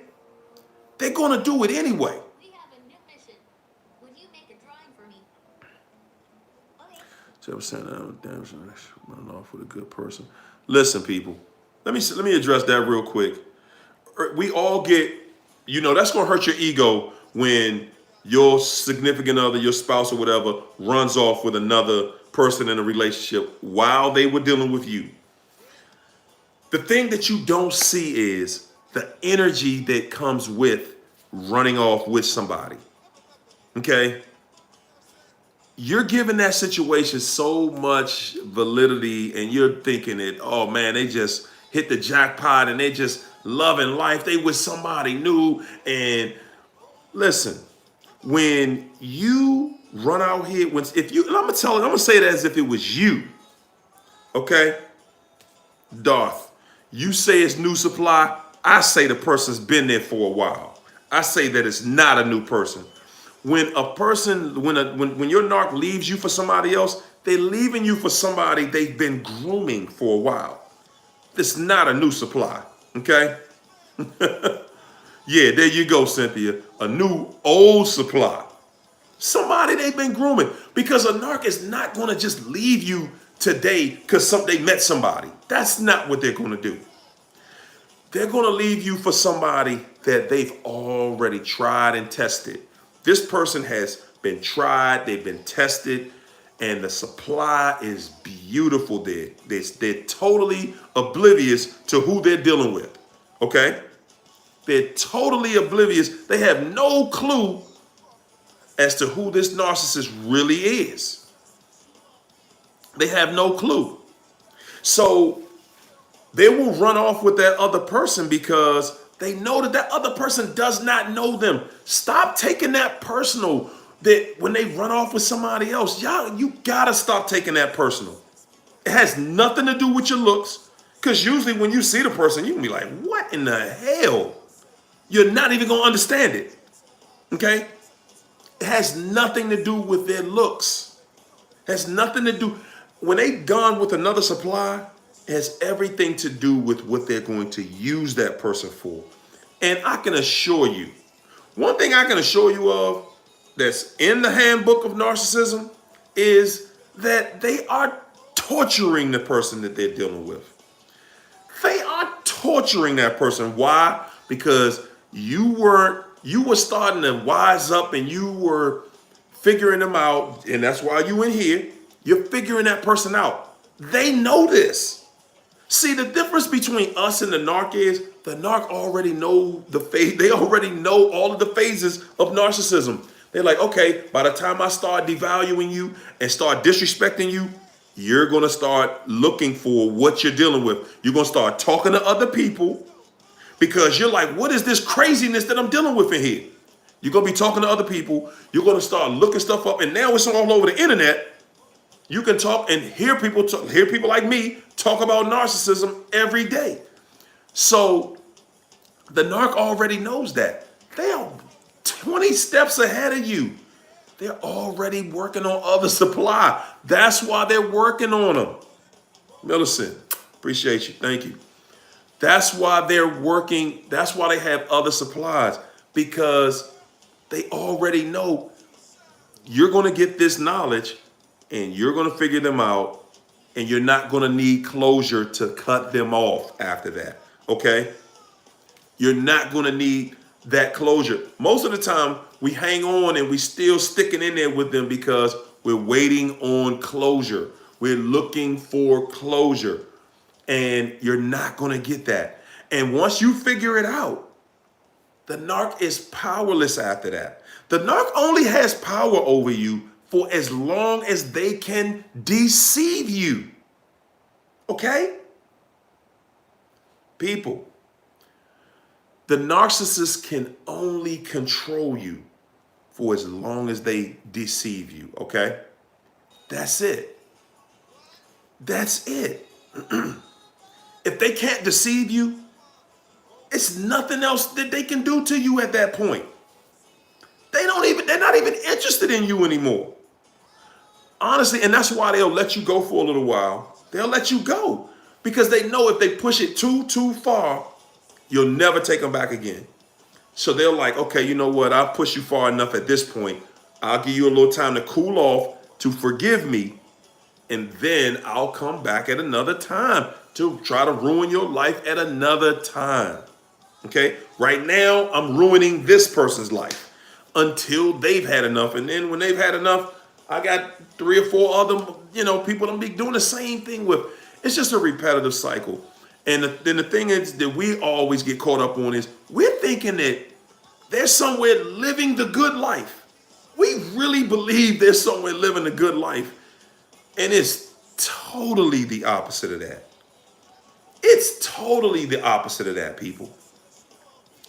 They're going to do it anyway. So running off with a good person. Listen, people. Let me address that real quick. We all get, that's going to hurt your ego when your significant other, your spouse or whatever, runs off with another person in a relationship while they were dealing with you. The thing that you don't see is the energy that comes with running off with somebody. Okay? You're giving that situation so much validity and you're thinking that, oh man, they just hit the jackpot and they just loving life. They with somebody new. And listen, when you run out here, and I'm gonna say it as if it was you. Okay? Darth, you say it's new supply. I say the person's been there for a while. I say that it's not a new person. When a person, when your narc leaves you for somebody else, they're leaving you for somebody they've been grooming for a while. It's not a new supply, okay? Yeah, there you go, Cynthia. A new old supply. Somebody they've been grooming. Because a narc is not going to just leave you today because they met somebody. That's not what they're going to do. They're going to leave you for somebody that they've already tried and tested. This person has been tried, they've been tested, and the supply is beautiful there. They're totally oblivious to who they're dealing with, okay? They're totally oblivious. They have no clue as to who this narcissist really is. They have no clue. So they will run off with that other person because they know that other person does not know them. Stop taking that personal. That when they run off with somebody else, you gotta stop taking that personal. It has nothing to do with your looks. Because usually when you see the person, you can be like, what in the hell? You're not even gonna understand it. Okay? It has nothing to do with their looks. It has nothing to do. When they've gone with another supply, it has everything to do with what they're going to use that person for. And I can assure you, one thing I can assure you of that's in the handbook of narcissism is that they are torturing the person that they're dealing with. They are torturing that person. Why? Because you were starting to wise up and you were figuring them out. And that's why you in here. You're figuring that person out. They know this. See, the difference between us and the narc is the narc already know the phase. They already know all of the phases of narcissism. They're like, okay, by the time I start devaluing you and start disrespecting you, you're going to start looking for what you're dealing with. You're going to start talking to other people because you're like, what is this craziness that I'm dealing with in here? You're going to be talking to other people. You're going to start looking stuff up. And now it's all over the internet. You can talk and hear people like me talk about narcissism every day. So the narc already knows that. They are 20 steps ahead of you. They're already working on other supply. That's why they're working on them. Millicent, appreciate you. Thank you. That's why they're working. That's why they have other supplies, because they already know you're going to get this knowledge and you're going to figure them out, and you're not going to need closure to cut them off after that. Okay? You're not going to need that closure. Most of the time, we hang on and we still sticking in there with them because we're waiting on closure. We're looking for closure, and you're not going to get that. And once you figure it out, the narc is powerless after that. The narc only has power over you for as long as they can deceive you. Okay? People, the narcissist can only control you for as long as they deceive you, okay? That's it. That's it. If they can't deceive you, it's nothing else that they can do to you at that point. They're not even interested in you anymore. Honestly, and that's why they'll let you go for a little while. They'll let you go because they know if they push it too far, you'll never take them back again. So they're like, okay, you know what? I'll push you far enough at this point. I'll give you a little time to cool off, to forgive me, and then I'll come back at another time to try to ruin your life at another time. Okay? Right now, I'm ruining this person's life until they've had enough. And then when they've had enough, I got 3 or 4 other, people I'm be doing the same thing with. It's just a repetitive cycle. And then the thing is that we always get caught up on is we're thinking that there's somewhere living the good life. We really believe there's somewhere living the good life. And it's totally the opposite of that. It's totally the opposite of that, people.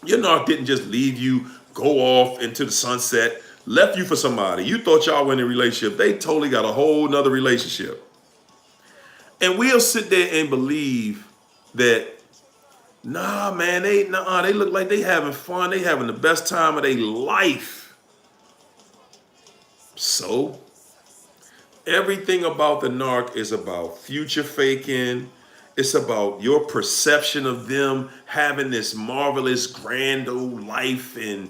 Your narc didn't just leave you, go off into the sunset, left you for somebody. You thought y'all were in a relationship. They totally got a whole nother relationship. And we'll sit there and believe that, nah, man, they look like they having fun. They having the best time of their life. So, everything about the narc is about future faking. It's about your perception of them having this marvelous, grand old life. And,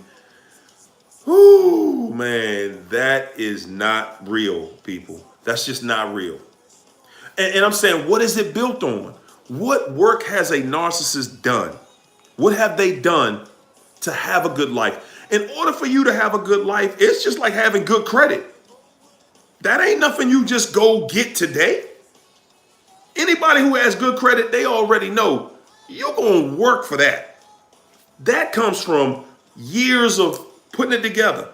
whoo, man, that is not real, people. That's just not real. And I'm saying, what is it built on? What work has a narcissist done? What have they done to have a good life? In order for you to have a good life, it's just like having good credit. That ain't nothing you just go get today. Anybody who has good credit, they already know you're going to work for that. That comes from years of putting it together,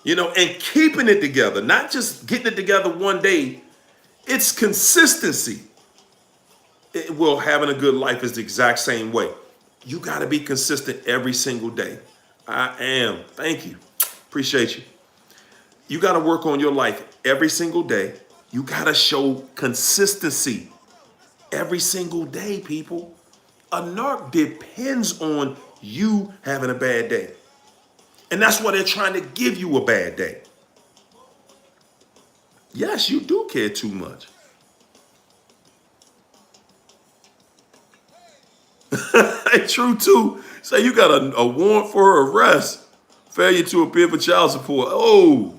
and keeping it together, not just getting it together one day. It's consistency. Having a good life is the exact same way. You got to be consistent every single day. I am. Thank you. Appreciate you. You got to work on your life every single day. You got to show consistency every single day, people. A narc depends on you having a bad day. And that's why they're trying to give you a bad day. Yes, you do care too much. True, too. Say you got a warrant for arrest, failure to appear for child support. Oh,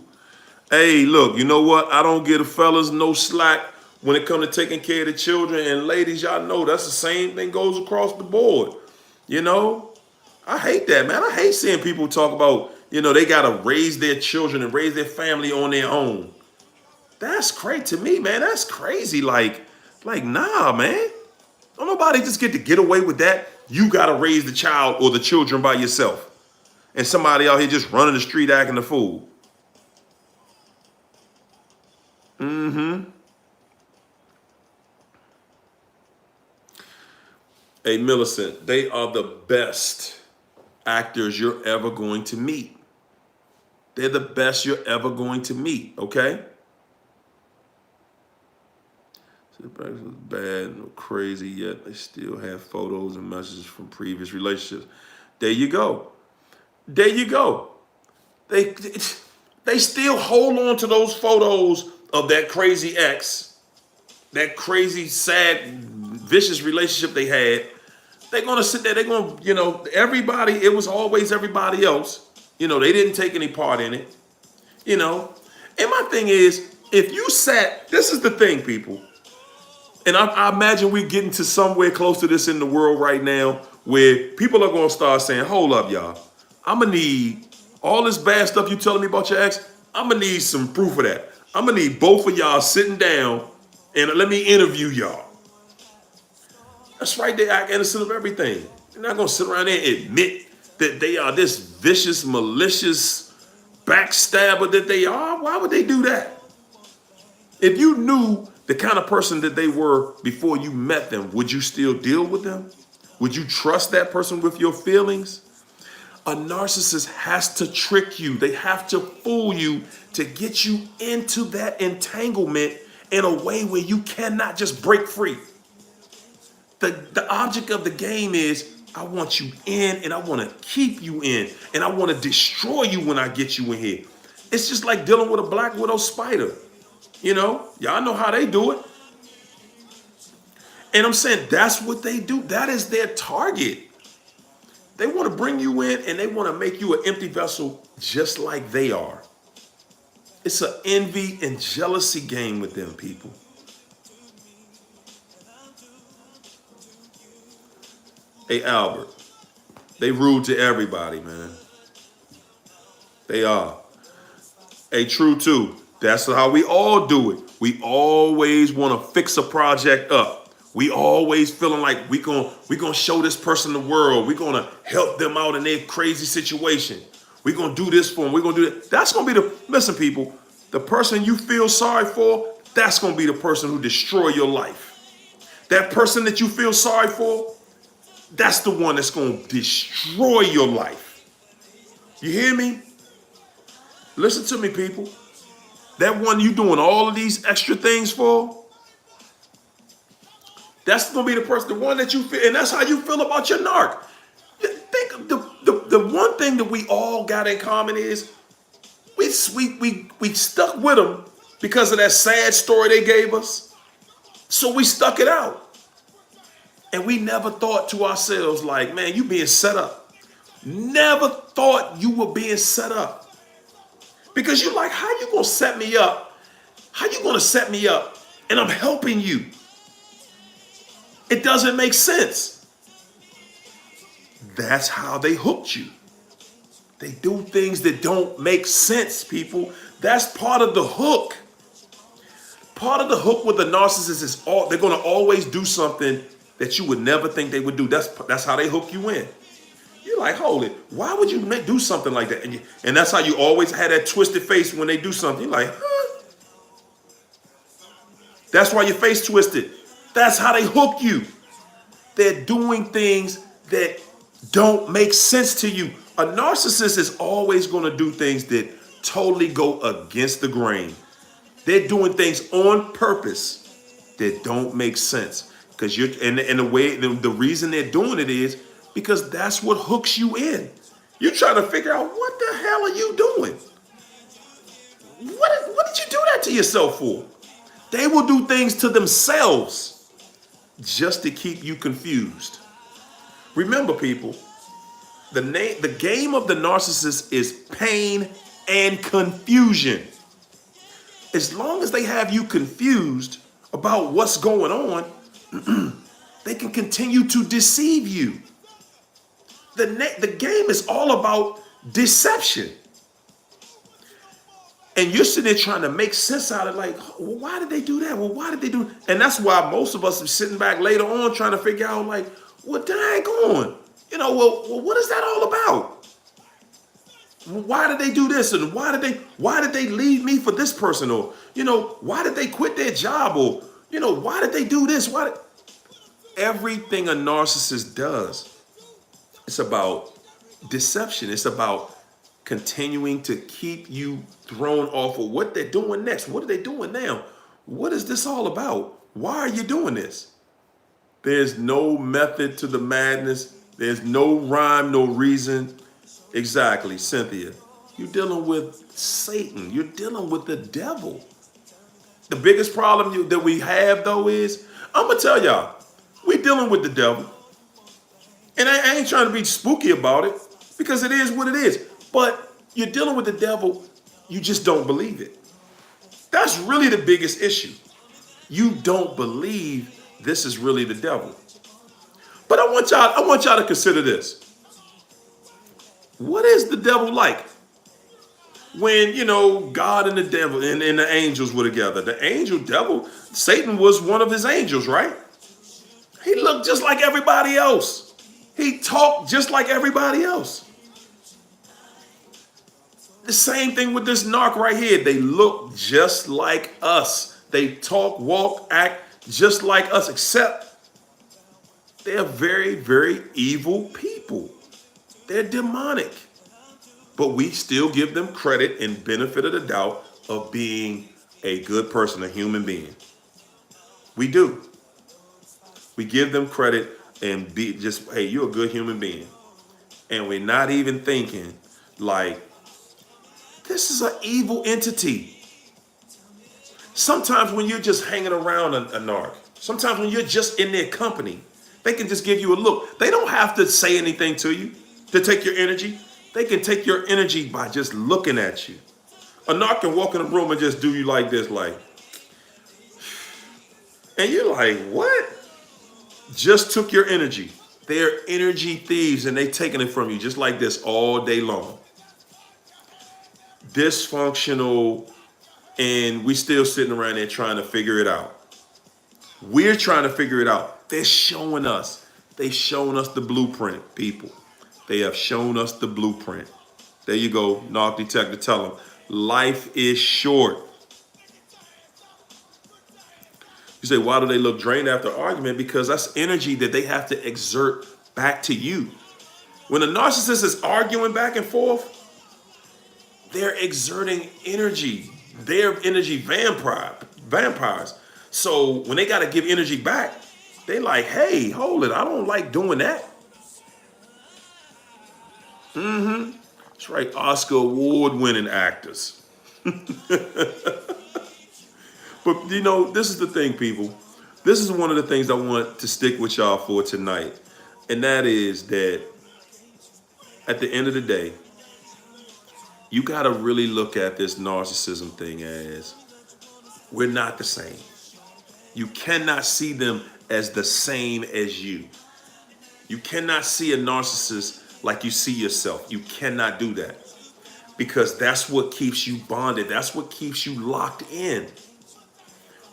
hey, look, you know what? I don't give the fellas no slack when it comes to taking care of the children. And ladies, y'all know that's the same thing goes across the board. I hate that, man. I hate seeing people talk about, they got to raise their children and raise their family on their own. That's crazy to me, man. That's crazy. Like, nah, man. Don't nobody just get away with that. You got to raise the child or the children by yourself. And somebody out here just running the street acting a fool. Hey, Millicent, they are the best actors you're ever going to meet. They're the best you're ever going to meet, okay? So the practice was bad, no crazy, yet they still have photos and messages from previous relationships. There you go. There you go. They still hold on to those photos of that crazy ex, that crazy, sad, vicious relationship they had. They're going to sit there. They're going to, everybody, it was always everybody else. They didn't take any part in it, And my thing is, if you this is the thing, people. And I imagine we're getting to somewhere close to this in the world right now where people are going to start saying, hold up, y'all. I'm going to need all this bad stuff you telling me about your ex. I'm going to need some proof of that. I'm going to need both of y'all sitting down and let me interview y'all. That's right. They act innocent of everything. They're not going to sit around there and admit that they are this vicious, malicious backstabber that they are. Why would they do that? If you knew the kind of person that they were before you met them, would you still deal with them? Would you trust that person with your feelings? A narcissist has to trick you. They have to fool you to get you into that entanglement in a way where you cannot just break free. The object of the game is I want you in and I want to keep you in and I want to destroy you when I get you in here. It's just like dealing with a black widow spider. You know, y'all know how they do it. And I'm saying that's what they do. That is their target. They want to bring you in and they want to make you an empty vessel just like they are. It's an envy and jealousy game with them people. Hey, Albert, they rude to everybody, man. They are. Hey, true too. That's how we all do it. We always want to fix a project up. We always feeling like we gonna show this person the world. We're gonna help them out in their crazy situation. We're gonna do this for them. We're gonna do that. That's gonna be listen, people, the person you feel sorry for, that's gonna be the person who destroy your life. That person that you feel sorry for, that's the one that's gonna destroy your life. You hear me? Listen to me, people. That one you doing all of these extra things for, that's gonna be the person, the one that you feel, and that's how you feel about your narc. Think the one thing that we all got in common is we stuck with them because of that sad story they gave us. So we stuck it out. And we never thought to ourselves like, man, you being set up. Never thought you were being set up. Because you're like, how you gonna set me up? How you gonna set me up and I'm helping you? It doesn't make sense. That's how they hooked you. They do things that don't make sense, people. That's part of the hook. Part of the hook with the narcissist is they're gonna always do something that you would never think they would do. That's how they hook you in. You're like, hold it. Why would you do something like that? And that's how you always had that twisted face when they do something. You're like, huh? That's why your face twisted. That's how they hook you. They're doing things that don't make sense to you. A narcissist is always going to do things that totally go against the grain. They're doing things on purpose that don't make sense. Because the reason they're doing it is because that's what hooks you in. You're trying to figure out what the hell are you doing? What did you do that to yourself for? They will do things to themselves just to keep you confused. Remember, people, the game of the narcissist is pain and confusion. As long as they have you confused about what's going on, they can continue to deceive you. The game is all about deception. And you're sitting there trying to make sense out of it, like, well, why did they do that? Well, why did they do? And that's why most of us are sitting back later on trying to figure out, like, well, dang on. Well, what is that all about? Why did they do this? And why did they leave me for this person? Or, why did they quit their job? Or, why did they do this? Everything a narcissist does, it's about deception. It's about continuing to keep you thrown off of what they're doing next. What are they doing now? What is this all about? Why are you doing this? There's no method to the madness. There's no rhyme, no reason. Exactly, Cynthia. You're dealing with Satan. You're dealing with the devil. The biggest problem that we have, though, is, I'm going to tell y'all, we're dealing with the devil. And I ain't trying to be spooky about it, because it is what it is. But you're dealing with the devil, you just don't believe it. That's really the biggest issue. You don't believe this is really the devil. But I want y'all to consider this. What is the devil like? When, God and the devil and the angels were together. The devil, Satan was one of his angels, right? He looked just like everybody else. He talked just like everybody else. The same thing with this narc right here. They look just like us. They talk, walk, act just like us, except they're very, very evil people. They're demonic. But we still give them credit and benefit of the doubt of being a good person, a human being. We do. We give them credit and be just, hey, you're a good human being. And we're not even thinking like, this is an evil entity. Sometimes when you're just hanging around a narc, sometimes when you're just in their company, they can just give you a look. They don't have to say anything to you to take your energy. They can take your energy by just looking at you. A narc can walk in a room and just do you like this, like, and you're like, what? Just took your energy. They're energy thieves and they taking it from you just like this all day long. Dysfunctional, and we still sitting around there trying to figure it out. We're trying to figure it out. They're showing us. They've shown us the blueprint, people. They have shown us the blueprint. There you go, narc detector, tell them. Life is short. You say, why do they look drained after argument? Because that's energy that they have to exert back to you. When a narcissist is arguing back and forth, they're exerting energy. They're energy vampires. So when they got to give energy back, they like, hey, hold it. I don't like doing that. That's right. Oscar award-winning actors. But, you know, this is the thing, people. This is one of the things I want to stick with y'all for tonight. And that is that at the end of the day, you got to really look at this narcissism thing as we're not the same. You cannot see them as the same as you. You cannot see a narcissist like you see yourself. You cannot do that because that's what keeps you bonded. That's what keeps you locked in.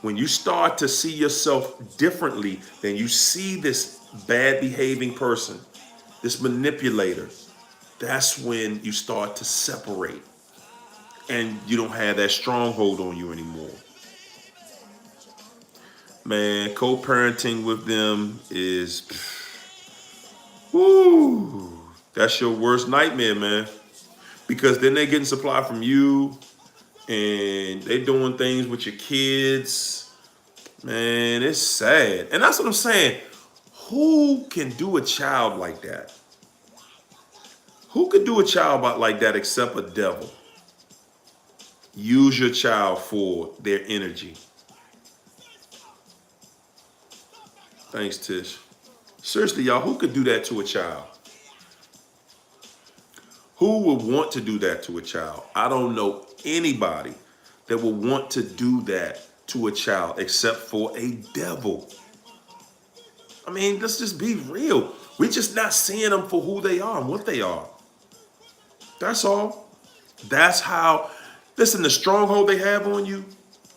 When you start to see yourself differently than you see this bad behaving person, this manipulator, that's when you start to separate and you don't have that stronghold on you anymore. Man, co-parenting with them is, whoo, that's your worst nightmare, man. Because then they're getting supply from you and they doing things with your kids. Man, it's sad. And that's what I'm saying. Who can do a child like that? Who could do a child like that except a devil? Use your child for their energy. Thanks, Tish. Seriously, y'all, who could do that to a child? Who would want to do that to a child? I don't know anybody that would want to do that to a child except for a devil. I mean, let's just be real. We're just not seeing them for who they are and what they are. That's all. That's how, listen, the stronghold they have on you,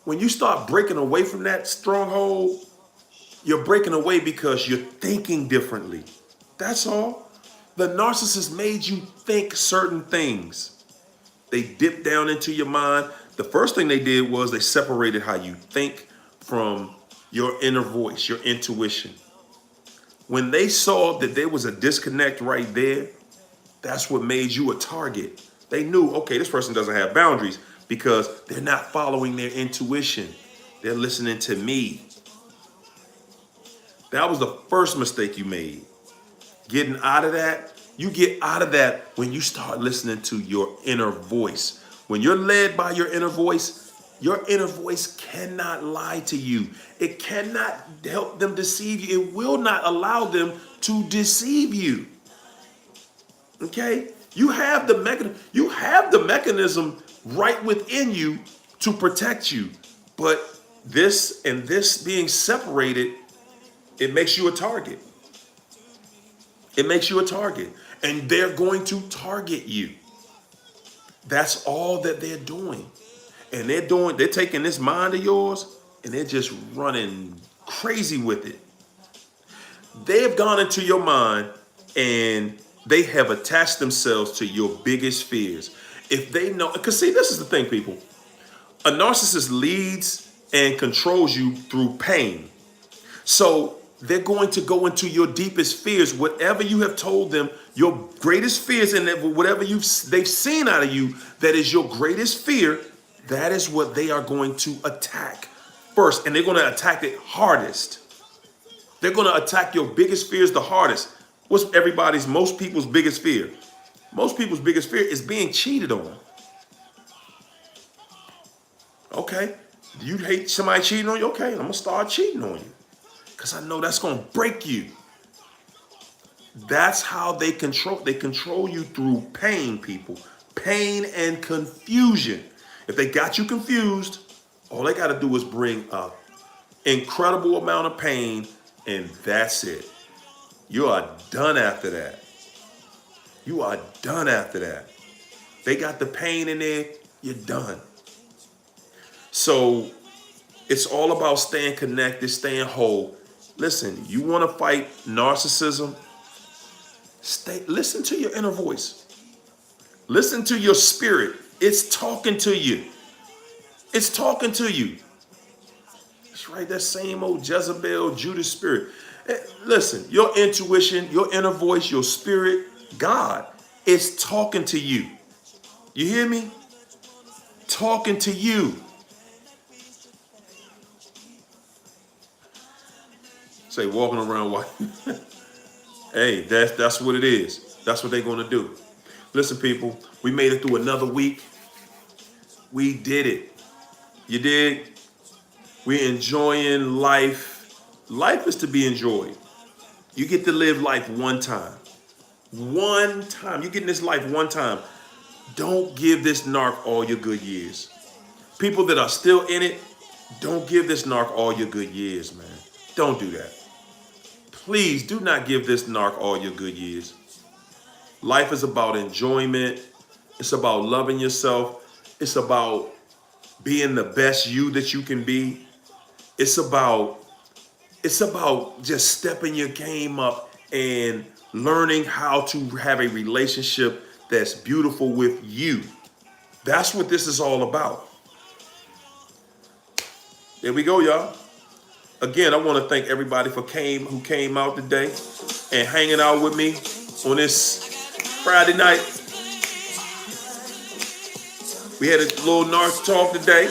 when you start breaking away from that stronghold, you're breaking away because you're thinking differently. That's all. The narcissist made you think certain things. They dipped down into your mind. The first thing they did was they separated how you think from your inner voice, your intuition. When they saw that there was a disconnect right there, that's what made you a target. They knew, okay, this person doesn't have boundaries because they're not following their intuition. They're listening to me. That was the first mistake you made. Getting out of that, you get out of that when you start listening to your inner voice. When you're led by your inner voice cannot lie to you. It cannot help them deceive you. It will not allow them to deceive you. Okay? You have the mechanism right within you to protect you. But this and this being separated, it makes you a target. It makes you a target. And they're going to target you. That's all that they're doing. And they're taking this mind of yours and they're just running crazy with it. They have gone into your mind and they have attached themselves to your biggest fears. If they know, because see, this is the thing, people. A narcissist leads and controls you through pain. So they're going to go into your deepest fears. Whatever you have told them, your greatest fears, and whatever they've seen out of you, that is your greatest fear, that is what they are going to attack first. And they're going to attack it hardest. They're going to attack your biggest fears the hardest. What's most people's biggest fear? Most people's biggest fear is being cheated on. Okay, you hate somebody cheating on you? Okay, I'm going to start cheating on you because I know that's going to break you. That's how they control. They control you through pain, people. Pain and confusion. If they got you confused, all they got to do is bring an incredible amount of pain, and that's it. You are done after that. You are done after that. They got the pain in there, you're done. So it's all about staying connected, staying whole. Listen, you want to fight narcissism? Listen to your inner voice. Listen to your spirit. It's talking to you. It's talking to you. That's right, that same old Jezebel, Judas spirit. Listen, your intuition, your inner voice, your spirit, God is talking to you. You hear me? Talking to you. Say walking around white. Hey, that's what it is. That's what they're going to do. Listen, people, we made it through another week. We did it. You did. We're enjoying life. Life is to be enjoyed. You get to live life one time. One time. You're getting this life one time. Don't give this narc all your good years. People that are still in it, don't give this narc all your good years, man. Don't do that. Please do not give this narc all your good years. Life is about enjoyment. It's about loving yourself. It's about being the best you that you can be. It's about just stepping your game up and learning how to have a relationship that's beautiful with you. That's what this is all about. There we go, y'all. Again, I want to thank everybody who came out today and hanging out with me on this Friday night. We had a little narc talk today.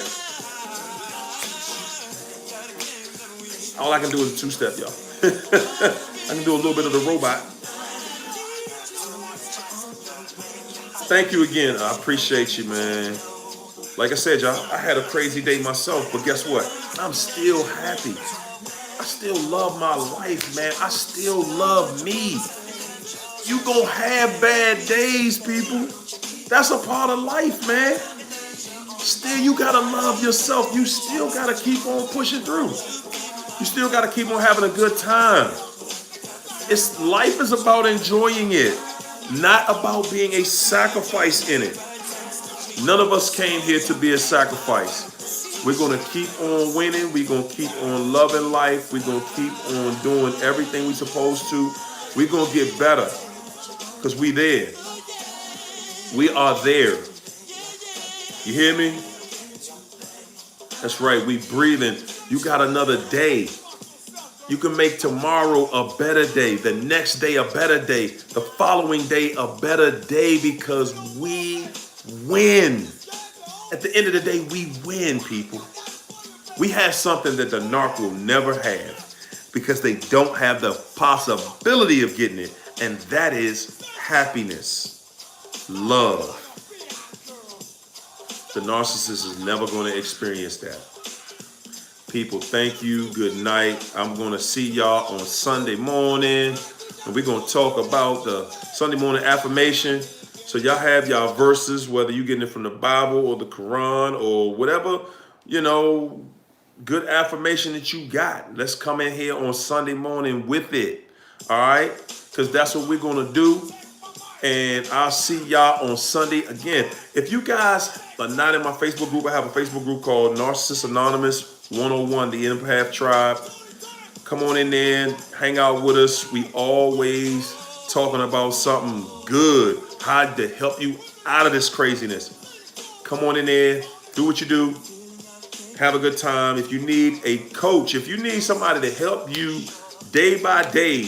All I can do is a two-step, y'all. I can do a little bit of the robot. Thank you again. I appreciate you, man. Like I said, y'all, I had a crazy day myself, but guess what? I'm still happy. I still love my life, man. I still love me. You gonna have bad days, people. That's a part of life, man. Still, you gotta love yourself. You still gotta keep on pushing through. You still gotta keep on having a good time. Life is about enjoying it, not about being a sacrifice in it. None of us came here to be a sacrifice. We're going to keep on winning. We're going to keep on loving life. We're going to keep on doing everything we're supposed to. We're going to get better because we there. We are there. You hear me? That's right. We breathing. You got another day. You can make tomorrow a better day. The next day a better day. The following day a better day because we win. At the end of the day, we win, people. We have something that the narc will never have because they don't have the possibility of getting it, and that is happiness, love. The narcissist is never going to experience that. People, thank you. Good night. I'm going to see y'all on Sunday morning, and we're going to talk about the Sunday morning affirmation. So y'all have y'all verses, whether you're getting it from the Bible or the Quran or whatever, good affirmation that you got. Let's come in here on Sunday morning with it, all right? Because that's what we're going to do. And I'll see y'all on Sunday. Again, if you guys are not in my Facebook group, I have a Facebook group called Narcissist Anonymous 101, the Empath Tribe. Come on in there, hang out with us. We always talking about something good, how to help you out of this craziness. Come on in there, do what you do, have a good time. If you need a coach, if you need somebody to help you day by day,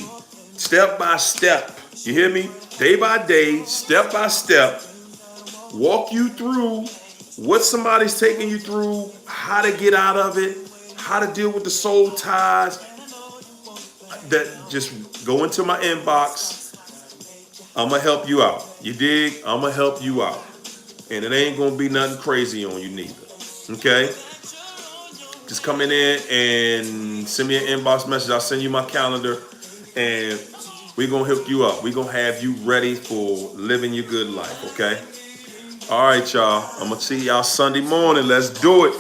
step by step. You hear me? Day by day, step by step, walk you through what somebody's taking you through, how to get out of it, how to deal with the soul ties. That just go into my inbox. I'm gonna help you out. You dig? I'm gonna help you out. And it ain't gonna be nothing crazy on you neither. Okay? Just come in there and send me an inbox message. I'll send you my calendar and we're gonna hook you up. We're gonna have you ready for living your good life, okay? All right, y'all. I'm gonna see y'all Sunday morning. Let's do it.